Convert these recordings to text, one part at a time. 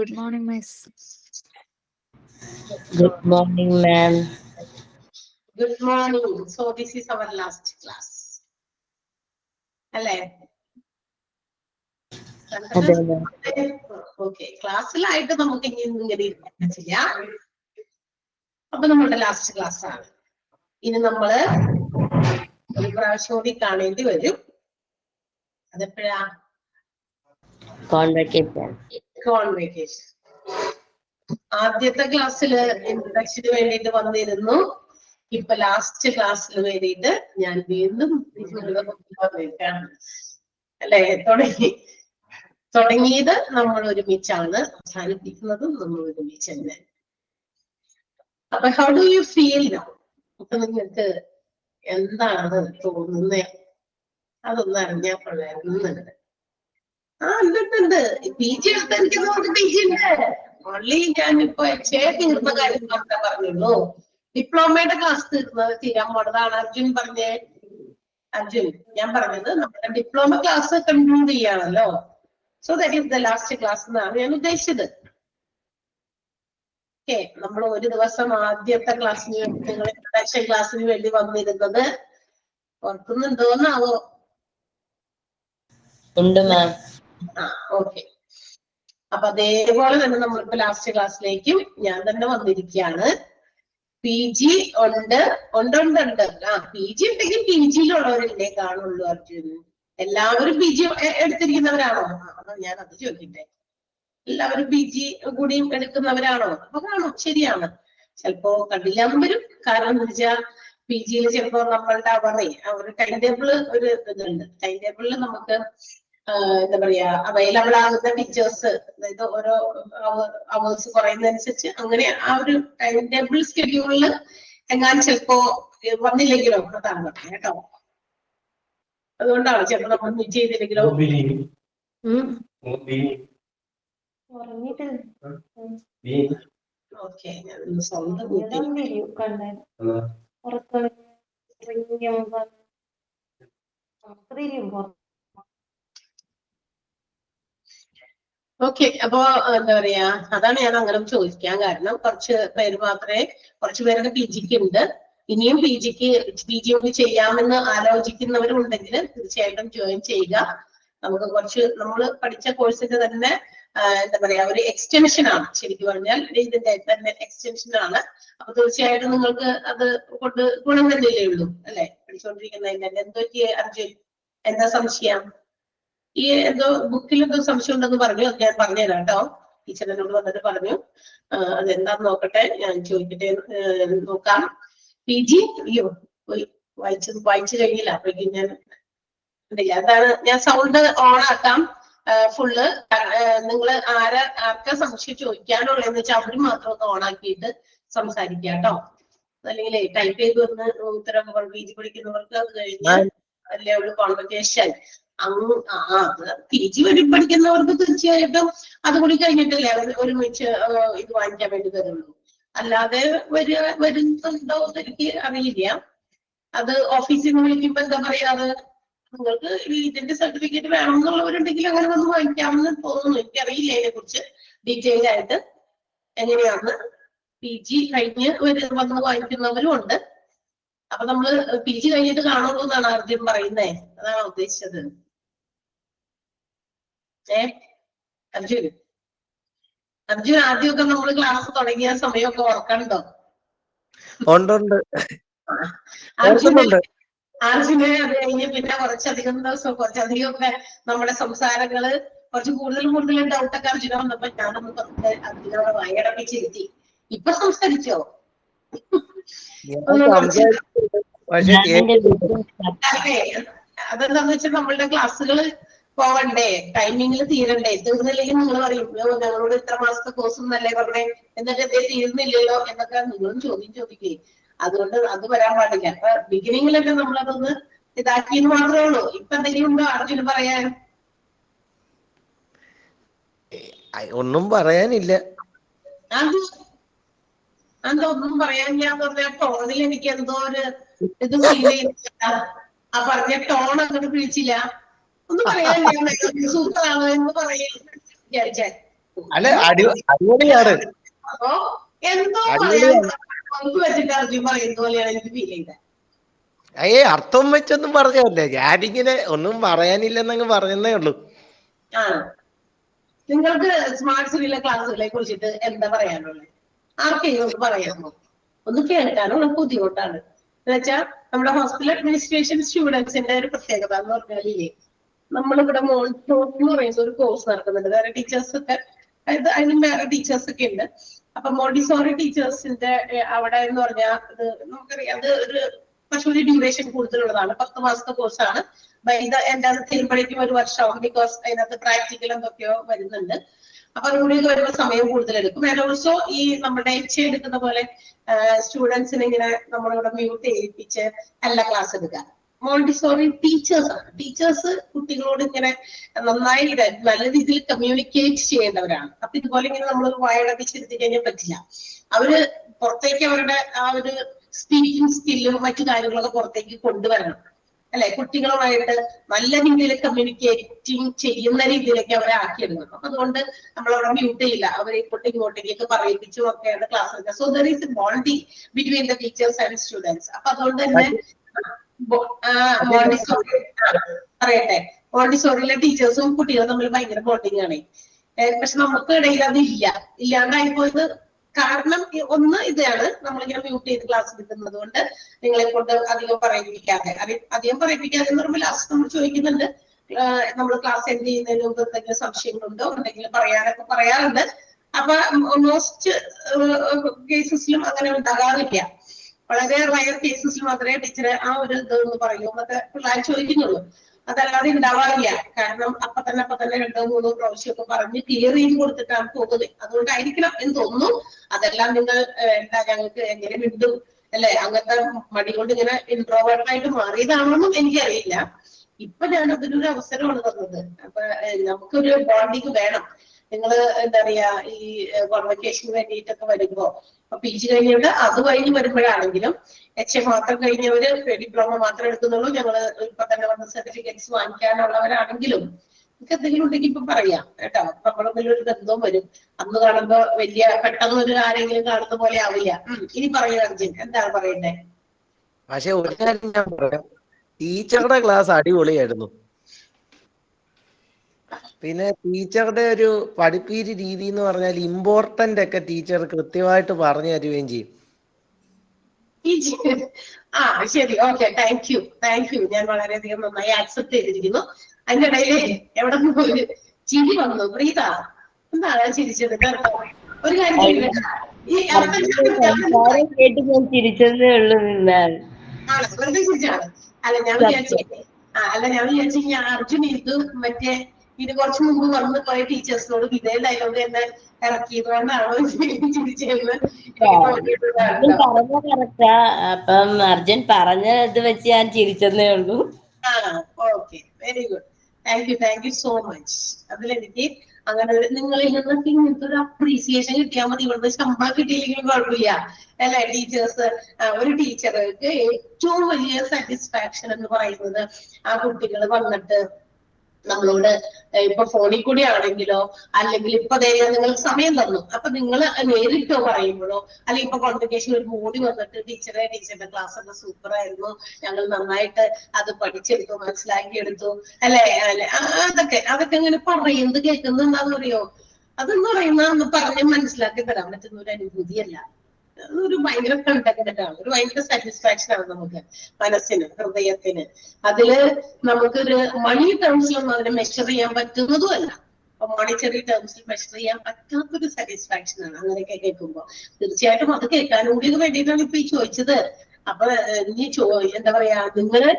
Good morning, miss. Good morning, ma'am. Good morning. So this is our last class. അല്ലേ? അതെ ma'am. Okay, ക്ലാസ്സിലായിട്ട് നമുക്ക് ഇനി ഇങ്ങനെ ചെയ്യാം. അപ്പൊ നമ്മളുടെ ലാസ്റ്റ് ക്ലാസ് ആണ്. ഇനി നമ്മള് ഒരു പ്രാവശ്യം കൂടി കാണേണ്ടി വരും. അതെപ്പോഴാ? Convocation. കോൺവെക്കേഷൻ. ആദ്യത്തെ ക്ലാസ്സില് ഇൻട്രഡക്ഷന് വേണ്ടിയിട്ട് വന്നിരുന്നു. ഇപ്പൊ ലാസ്റ്റ് ക്ലാസ്സിന് വേണ്ടിയിട്ട് ഞാൻ വീണ്ടും വന്നേക്കാണ്. അല്ലെ? തുടങ്ങിയത് നമ്മൾ ഒരുമിച്ചാണ്, അവസാനിപ്പിക്കുന്നതും നമ്മൾ ഒരുമിച്ച് തന്നെ. അപ്പൊ how do you feel now? അപ്പൊ നിങ്ങൾക്ക് എന്താണ് തോന്നുന്നത്? അതൊന്ന് അറിഞ്ഞാൽ കൊള്ളായിരുന്നുണ്ട്. ഉണ്ട്. PG എടുത്തിരിക്കുന്നവർക്ക് PG ഉണ്ട്. ഓൺലി ഞാനിപ്പോ തീർന്ന കാര്യം മാത്രമേ പറഞ്ഞുള്ളൂ. ഡിപ്ലോമയുടെ ക്ലാസ് തീരാൻ പോണതാണ് അർജുൻ പറഞ്ഞേ. അർജുൻ, ഞാൻ പറഞ്ഞത് നമ്മുടെ ഡിപ്ലോമ ക്ലാസ് കൺക്ലൂഡ് ചെയ്യാണല്ലോ. So that is the last class എന്നാണ് ഞാൻ ഉദ്ദേശിച്ചത്. ഓക്കെ, നമ്മൾ ഒരു ദിവസം ആദ്യത്തെ ക്ലാസ്സിന് നിങ്ങൾ ഇൻട്രഡക്ഷൻ ക്ലാസ്സിന് വേണ്ടി വന്നിരുന്നത് ഓർക്കുന്നുണ്ടോന്നാവോ? ഉണ്ട് മാം. ഓക്കെ, അപ്പൊ അതേപോലെ തന്നെ നമ്മളിപ്പോ ലാസ്റ്റ് ക്ലാസ്സിലേക്കും ഞാൻ തന്നെ വന്നിരിക്കുകയാണ്. PG ഉണ്ട്. PG ഉണ്ടെങ്കിൽ PGയിലുള്ളവരല്ലേ കാണുള്ളൂ അർജുൻ. എല്ലാവരും PG എടുത്തിരിക്കുന്നവരാണോ? ഞാൻ അത് ചോദിക്കട്ടെ. എല്ലാവരും PG കൂടിയും എടുക്കുന്നവരാണോ? അപ്പൊ കാണും, ശരിയാണ്. ചിലപ്പോ കണ്ടില്ലാന്ന് വരും. കാരണം എന്താ വെച്ചാൽ PGയിൽ ചിലപ്പോ നമ്മളുടെ അവരുടെ ടൈം ടേബിള് ഒരു ഇതുണ്ട്. ടൈം ടേബിളിൽ നമുക്ക് എന്താ പറയാ അവൈലബിൾ ആകുന്ന ടീച്ചേഴ്സ്, അതായത് ഓരോ അവേഴ്സ് കുറയുന്നതനുസരിച്ച് അങ്ങനെ ആ ഒരു ടൈം ടേബിൾ സ്കെഡ്യൂളില് എങ്ങാനും ചിലപ്പോ വന്നില്ലെങ്കിലോ അതാണ് പറഞ്ഞത് കേട്ടോ. അതുകൊണ്ടാണ് ചിലപ്പോ നമ്മൾ മീറ്റ് ചെയ്തില്ലെങ്കിലോ. ഓക്കെ, ഞാൻ സ്വന്തം ഓക്കെ. അപ്പൊ എന്താ പറയാ, അതാണ് ഞാൻ അങ്ങനെ ചോദിക്കാൻ കാരണം. കുറച്ച് പേരൊക്കെ PGക്ക് ഉണ്ട്. ഇനിയും PG കൂടി ചെയ്യാമെന്ന് ആലോചിക്കുന്നവരും ഉണ്ടെങ്കിൽ തീർച്ചയായിട്ടും ജോയിൻ ചെയ്യുക. നമുക്ക് നമ്മൾ പഠിച്ച കോഴ്സിന്റെ തന്നെ എന്താ പറയാ ഒരു എക്സ്റ്റൻഷൻ ആണ്. ശരിക്കും പറഞ്ഞാൽ ഇതിന്റെ തന്നെ എക്സ്റ്റൻഷൻ ആണ്. അപ്പൊ തീർച്ചയായിട്ടും നിങ്ങൾക്ക് അത് കൊണ്ട് ഗുണം തന്നെയല്ലേ ഉള്ളൂ അല്ലെ? പഠിച്ചുകൊണ്ടിരിക്കുന്നതിന്റെ എന്തോ അർജുൻ, എന്താ സംശയം? ഈ എന്തോ ബുക്കിൽ എന്തോ സംശയം ഉണ്ടെന്ന് പറഞ്ഞു. അത് ഞാൻ പറഞ്ഞുതരാം കേട്ടോ. ടീച്ചർ എന്നോട് വന്നിട്ട് പറഞ്ഞു. അതെന്താന്ന് നോക്കട്ടെ, ഞാൻ ചോദിക്കട്ടെ, നോക്കാം. PG അയ്യോ വായിച്ചു കഴിഞ്ഞില്ല. അപ്പോഴേക്കും ഞാൻ അതാണ്. ഞാൻ സൗണ്ട് ഓൺ ആക്കാം ഫുള്ള്. നിങ്ങൾ ആർക്കാ സംശയം ചോദിക്കാനുള്ളതെന്ന് വെച്ചാൽ അവര് മാത്രം ഒന്ന് ഓൺ ആക്കിയിട്ട് സംസാരിക്കാം കേട്ടോ. അല്ലെങ്കിൽ ടൈപ്പ് ചെയ്ത് വന്ന് ഉത്തരമൊക്കെ PG പഠിക്കുന്നവർക്ക് അത് കഴിഞ്ഞ് അല്ലേ ഉള്ളു കോൺവെർസേഷൻ. PG പഠിക്കുന്നവർക്ക് തീർച്ചയായിട്ടും അതുകൂടി കഴിഞ്ഞിട്ടല്ലേ ഒരുമിച്ച് ഇത് വാങ്ങിക്കാൻ വേണ്ടി വരുള്ളൂ. അല്ലാതെ വരുന്നുണ്ടോ എന്ന് എനിക്ക് അറിയില്ല. അത് ഓഫീസിൽ നിന്ന് വിളിക്കുമ്പോ എന്താ പറയാറ്, നിങ്ങൾക്ക് ഇതിന്റെ സർട്ടിഫിക്കറ്റ് വേണമെന്നുള്ളവരുണ്ടെങ്കിൽ അങ്ങനെ വന്ന് വാങ്ങിക്കാമെന്ന് തോന്നുന്നു. എനിക്കറിയില്ല അതിനെ കുറിച്ച് ഡീറ്റെയിൽ ആയിട്ട് എങ്ങനെയാന്ന്. PG കഴിഞ്ഞ് വന്ന് വാങ്ങിക്കുന്നവരും ഉണ്ട്. അപ്പൊ നമ്മള് PG കഴിഞ്ഞിട്ട് കാണുള്ളൂ എന്നാണ് അർജുൻ പറയുന്നേ. അതാണ് ഉദ്ദേശിച്ചത്. അർജുൻ ആദ്യമൊക്കെ നമ്മള് ക്ലാസ് തുടങ്ങിയ സമയമൊക്കെ ഓർക്കണ്ടോ? അർജുനെ അത് കഴിഞ്ഞ് പിന്നെ കുറച്ചധികം ഒക്കെ നമ്മുടെ സംസാരങ്ങള് കുറച്ച് കൂടുതൽ ഡൗട്ടൊക്കെ അർജുന വന്നപ്പോ ഞാനൊന്ന് അർജുനോട് വായടപ്പിച്ചിരുത്തി. ഇപ്പൊ സംസാരിച്ചോ? അതെന്താന്ന് വെച്ചാൽ നമ്മളുടെ ക്ലാസ്സുകള് പോവണ്ടേ, ടൈമിങ്ങിൽ തീരണ്ടേ. തീർന്നില്ലെങ്കിൽ നിങ്ങൾ പറയും ഞങ്ങളോട് ഇത്ര മാസത്തെ കോഴ്സ് എന്നല്ലേ പറഞ്ഞേ, എന്നിട്ട് എന്തേ തീർന്നില്ലല്ലോ എന്നൊക്കെ നിങ്ങളും ചോദിക്കേ. അതുകൊണ്ട് അത് വരാൻ പാടില്ല. അപ്പൊ ബിഗിനിങ്ങിലൊക്കെ നമ്മളതൊന്ന് ഇതാക്കിയെന്ന് മാത്രമേ ഉള്ളൂ. ഇപ്പൊ എന്തെങ്കിലും ഉണ്ടോ അർജുന് പറയാൻ? ഒന്നും പറയാനില്ല. എന്താ ഒന്നും പറയാനില്ലാന്ന് പറഞ്ഞാൽ ടോണിൽ എനിക്ക് എന്തോ ഒരു ഇത് ഫീൽ ചെയ്യുന്നില്ല. ആ പറഞ്ഞ ടോൺ അങ്ങോട്ട് പിടിച്ചില്ല. ഒന്നും പറയാനില്ല, സൂപ്പറാണ് എന്ന് പറയാൻ വിചാരിച്ചേ. അല്ല അടിപൊളിയാണ്. അപ്പൊ എന്തോ പറയാൻ അടിപൊളിയാണ്. പങ്ക് വെച്ചിട്ട് അർജുൻ പറയുന്ന പോലെയാണ് എനിക്ക് ഫീൽ ചെയ്തത്. അർത്ഥം വെച്ചൊന്നും പറഞ്ഞല്ലേ, ഞാനിങ്ങനെ ഒന്നും പറയാനില്ലെന്നങ്ങ് പറഞ്ഞതേ ഉള്ളൂ. ആ, നിങ്ങൾക്ക് സ്മാർട്ട് സിറ്റിയിലെ ക്ലാസ്സുകളെ കുറിച്ചിട്ട് എന്താ പറയാനുള്ളത്? ആർക്കെങ്കിലും ഒന്ന് പറയാമോ? ഒന്ന് കേൾക്കാനുള്ള ബുദ്ധിമുട്ടാണ്. എന്നുവെച്ചാൽ നമ്മുടെ ഹോസ്പിറ്റൽ അഡ്മിനിസ്ട്രേഷൻ സ്റ്റുഡൻസിന്റെ ഒരു പ്രത്യേകത എന്ന് പറഞ്ഞാലേ, നമ്മളിവിടെ മോണ്ടിസോറി എന്ന് പറയുന്ന ഒരു കോഴ്സ് നടക്കുന്നുണ്ട്. വേറെ ടീച്ചേഴ്സ് ഒക്കെ, അതിന് വേറെ ടീച്ചേഴ്സ് ഒക്കെ ഉണ്ട്. അപ്പൊ മോണ്ടിസോറി ടീച്ചേഴ്സിന്റെ അവിടെ എന്ന് പറഞ്ഞാൽ അത് നമുക്കറിയാം, അത് ഒരു കുറച്ചുകൂടി ഡ്യൂറേഷൻ കൂടുതലുള്ളതാണ്. 10 മാസത്തെ കോഴ്സാണ്. എന്റെ അത് തീരുമ്പോഴേക്കും 1 വർഷമാവും. ബിക്കോസ് അതിനകത്ത് പ്രാക്ടിക്കൽ എന്തൊക്കെയോ വരുന്നുണ്ട്. അപ്പൊ അതുകൂടി വരുമ്പോൾ സമയം കൂടുതലെടുക്കും. ആൻഡ് ഓൾസോ ഈ നമ്മുടെ എടുക്കുന്ന പോലെ സ്റ്റുഡൻസിനെ ഇങ്ങനെ നമ്മളിവിടെ മ്യൂട്ട് ചെയ്യിപ്പിച്ച് അല്ല ക്ലാസ് എടുക്കുക. മോണ്ടിസോറി ടീച്ചേഴ്സാണ്. ടീച്ചേഴ്സ് കുട്ടികളോട് ഇങ്ങനെ നന്നായി നല്ല രീതിയിൽ കമ്മ്യൂണിക്കേറ്റ് ചെയ്യേണ്ടവരാണ്. അപ്പൊ ഇതുപോലെ ഇങ്ങനെ നമ്മൾ വായടപ്പിച്ചിരുത്തി കഴിഞ്ഞാൽ പറ്റില്ല. അവര് പുറത്തേക്ക് അവരുടെ ആ ഒരു സ്പീക്കിംഗ് സ്കില്ലും മറ്റു കാര്യങ്ങളൊക്കെ പുറത്തേക്ക് കൊണ്ടുവരണം, അല്ലെ? കുട്ടികളുമായിട്ട് നല്ല രീതിയിൽ കമ്മ്യൂണിക്കേറ്റിംഗ് ചെയ്യുന്ന രീതിയിലേക്ക് അവരെ ആക്കിയെടുക്കണം. അപ്പൊ അതുകൊണ്ട് നമ്മളവിടെ മ്യൂട്ട് ചെയ്യില്ല, അവരെ ഇങ്ങോട്ടേക്ക് പറയിപ്പിച്ചും ഒക്കെയാണ് ക്ലാസ് എടുക്കുക. So there is A bonding between the teachers and students. അപ്പൊ അതുകൊണ്ട് തന്നെ മോണ്ടിസോറി പറയട്ടെ, മോണ്ടിസോറിയിലെ ടീച്ചേഴ്സും കുട്ടികളും തമ്മിൽ ഭയങ്കര ബോണ്ടിങ് ആണ്. പക്ഷെ നമുക്ക് ഇടയിൽ അത് ഇല്ലാണ്ടായി പോയത് കാരണം ഒന്ന് ഇതാണ്, നമ്മളിങ്ങനെ മ്യൂട്ട് ചെയ്ത് ക്ലാസ് എടുക്കുന്നത് കൊണ്ട് നിങ്ങളെ കൊണ്ട് അധികം പറയിപ്പിക്കാതെ എന്ന് പറയുമ്പോൾ ലാസ്റ്റ് നമ്മൾ ചോദിക്കുന്നുണ്ട്, നമ്മൾ ക്ലാസ് എൻഡ് ചെയ്യുന്നതിന് മുമ്പ് എന്തെങ്കിലും സംശയങ്ങളുണ്ടോ, എന്തെങ്കിലും പറയാറുണ്ട്. അപ്പൊ മോസ്റ്റ് കേസസിലും അങ്ങനെ ഉണ്ടാകാറില്ല. വളരെ റയർ കേസസിൽ മാത്രമേ ടീച്ചറെ ആ ഒരു ഇതെന്ന് പറയൂ എന്നൊക്കെ പിള്ളേർ ചോദിക്കുന്നുള്ളൂ. അതല്ലാതെ ഉണ്ടാവാറില്ല. കാരണം അപ്പൊ തന്നെ 2 3 പ്രാവശ്യമൊക്കെ പറഞ്ഞ് ക്ലിയർ ചെയ്ത് കൊടുത്തിട്ടാണ് പോകുന്നത്. അതുകൊണ്ടായിരിക്കണം എന്ന് തോന്നുന്നു. അതെല്ലാം നിങ്ങൾ എന്താ ഞങ്ങൾക്ക് എങ്ങനെ വിടും, അല്ലെ? അങ്ങനത്തെ മടി കൊണ്ട് ഇങ്ങനെ ഇൻട്രോവേർട്ടായിട്ട് മാറിയതാണെന്നും എനിക്കറിയില്ല. ഇപ്പൊ ഞാൻ അതിനൊരു അവസരമാണ് തന്നത്. അപ്പൊ നമുക്കൊരു ബോണ്ടിങ് വേണം. നിങ്ങൾ എന്താ പറയാ, ഈ കോൺവെക്കേഷന് വേണ്ടിയിട്ടൊക്കെ വരുമ്പോ, PG കഴിഞ്ഞിട്ട് അത് കഴിഞ്ഞ് വരുമ്പോഴാണെങ്കിലും HA മാത്രം കഴിഞ്ഞവര് ഡിപ്ലോമ മാത്രം എടുക്കുന്നുള്ളൂ, ഞങ്ങള് ഇപ്പൊ തന്നെ വന്ന സർട്ടിഫിക്കറ്റ്സ് വാങ്ങിക്കാനുള്ളവരാണെങ്കിലും നിങ്ങൾക്ക് എന്തെങ്കിലും ഉണ്ടെങ്കിൽ ഇപ്പൊ പറയാം കേട്ടോ. നമ്മൾ തമ്മിലൊരു ബന്ധവും വരും. അന്ന് കാണുമ്പോ വലിയ പെട്ടെന്ന് ഒരു ആരെങ്കിലും കാണുന്ന പോലെ ആവില്ല. ഇനി പറയൂ അർജുൻ, എന്താണ് പറയണ്ടേ? പക്ഷെ ഒരു കാര്യം ഞാൻ പറയാം, ടീച്ചറുടെ ക്ലാസ് അടിപൊളിയായിരുന്നു. പിന്നെ ടീച്ചറുടെ ഒരു പഠിപ്പീര് രീതി എന്ന് പറഞ്ഞാൽ ഇമ്പോർട്ടന്റ് ഒക്കെ ടീച്ചർ കൃത്യമായിട്ട് പറഞ്ഞു തരുകയും ചെയ്യും. ആ ശരി, ഓക്കെ, താങ്ക് യു. ഞാൻ വളരെയധികം നന്നായി ആക്സെപ്റ്റ് ചെയ്തിരിക്കുന്നു. അതിന്റെ ഇടയില് എവിടെ നിന്ന് ഒരു ചിരി വന്നു. പ്രീത, എന്താണ് ചിരിച്ചത്? ഒരു കാര്യം കേട്ട് ഞാൻ ചിരിച്ചതേ ഉള്ളൂ. വെറുതെ ചിരിച്ചാണ്. അല്ല ഞാൻ വിചാരിച്ചു ഞാൻ അർജുൻ ഇത് മറ്റേ ഇത് കുറച്ചു മുമ്പ് വന്ന് പോയ ടീച്ചേഴ്സിനോട് ഇതേ ഡയലോഗ് തന്നെ ഇറക്കിയതുകൊണ്ടാണോ ചിരിച്ചതെന്ന് പറഞ്ഞ കറക്റ്റാ. അപ്പം അർജുൻ പറഞ്ഞ ഇത് വെച്ച് ഞാൻ ചിരിച്ചതേ ഉള്ളൂ. Okay, very good. Thank you so much. അതിലെനിക്ക് അങ്ങനെ നിങ്ങളിൽ നിന്നൊക്കെ ഇങ്ങനത്തെ ഒരു അപ്രീസിയേഷൻ കിട്ടിയാൽ മതി. ഇവിടുത്തെ ശമ്പളം കിട്ടിയില്ലെങ്കിലും കുഴപ്പമില്ല, അല്ലെ? ടീച്ചേഴ്സ്, ഒരു ടീച്ചർക്ക് ഏറ്റവും വലിയ സാറ്റിസ്ഫാക്ഷൻ എന്ന് പറയുന്നത് ആ കുട്ടികൾ വന്നിട്ട് നമ്മളോട് ഇപ്പൊ ഫോണിൽ കൂടി ആണെങ്കിലോ, അല്ലെങ്കിൽ ഇപ്പൊ നിങ്ങൾ സമയം തന്നു അപ്പൊ നിങ്ങൾ നേരിട്ടോ പറയുമ്പോഴോ, അല്ലെങ്കിൽ ഇപ്പൊ കോൺവെക്കേഷൻ ഒരു മോഡി വന്നിട്ട് ടീച്ചറുടെ ക്ലാസ് ഒക്കെ സൂപ്പർ ആയിരുന്നു, ഞങ്ങൾ നന്നായിട്ട് അത് പഠിച്ചെടുത്തു, മനസ്സിലാക്കിയെടുത്തു, അല്ലെ? അതൊക്കെ ഇങ്ങനെ പറയുന്നത് കേൾക്കുന്നത് എന്താന്ന് പറയോ, അതെന്ന് പറയുന്ന പറഞ്ഞ് മനസ്സിലാക്കി തരാൻ പറ്റുന്ന ഒരു അനുഭൂതിയല്ല. ഒരു ഭയങ്കര കണ്ടക്റ്റാണ്, ഒരു ഭയങ്കര സാറ്റിസ്ഫാക്ഷൻ ആണ് നമുക്ക് മനസ്സിന്, ഹൃദയത്തിന്. അതില് നമുക്കൊരു മണി ടേംസിലൊന്നും അതിനെ മെഷർ ചെയ്യാൻ പറ്റുന്നതും അല്ല. അപ്പൊ മോണിറ്ററി ടേംസിൽ മെഷർ ചെയ്യാൻ പറ്റാത്തൊരു സാറ്റിസ്ഫാക്ഷൻ ആണ് അങ്ങനെയൊക്കെ കേൾക്കുമ്പോ. തീർച്ചയായിട്ടും അത് കേൾക്കാനും കൂടി വേണ്ടിയിട്ടാണ് ഇപ്പൊ ഈ ചോദിച്ചത്. അപ്പൊ നീ എന്താ പറയാ, നിങ്ങള്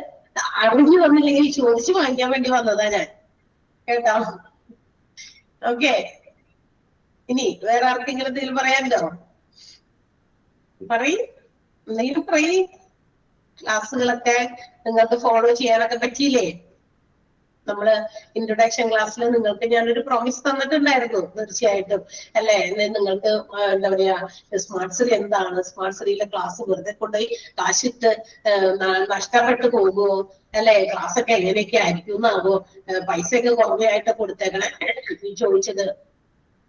അറിഞ്ഞു വന്നില്ലെങ്കിൽ ചോദിച്ചു വാങ്ങിക്കാൻ വേണ്ടി വന്നതാ ഞാൻ, കേട്ടോ? ഓക്കെ, ഇനി വേറെ ആർക്കെങ്കിലും എന്തെങ്കിലും പറയാനുണ്ടോ? എന്തെങ്കിലും പറയ്. ക്ലാസ്സുകളൊക്കെ നിങ്ങൾക്ക് ഫോളോ ചെയ്യാനൊക്കെ പറ്റിയില്ലേ? നമ്മള് ഇൻട്രൊഡക്ഷൻ ക്ലാസ്സിൽ നിങ്ങൾക്ക് ഞാനൊരു പ്രോമിസ് തന്നിട്ടുണ്ടായിരുന്നു. തീർച്ചയായിട്ടും, അല്ലെ? നിങ്ങൾക്ക് എന്താ പറയാ, സ്മാർട്ട് സിറി എന്താണ്, സ്മാർട്ട് സിറിയിലെ ക്ലാസ് വെറുതെ കൊണ്ടുപോയി കാശിട്ട് നഷ്ടപ്പെട്ടു പോകുമോ, അല്ലെ? ക്ലാസ് ഒക്കെ എങ്ങനെയൊക്കെ ആയിരിക്കും എന്നാവോ, പൈസ ഒക്കെ കുറഞ്ഞായിട്ട് കൊടുത്തേക്കണേ ചോദിച്ചത്.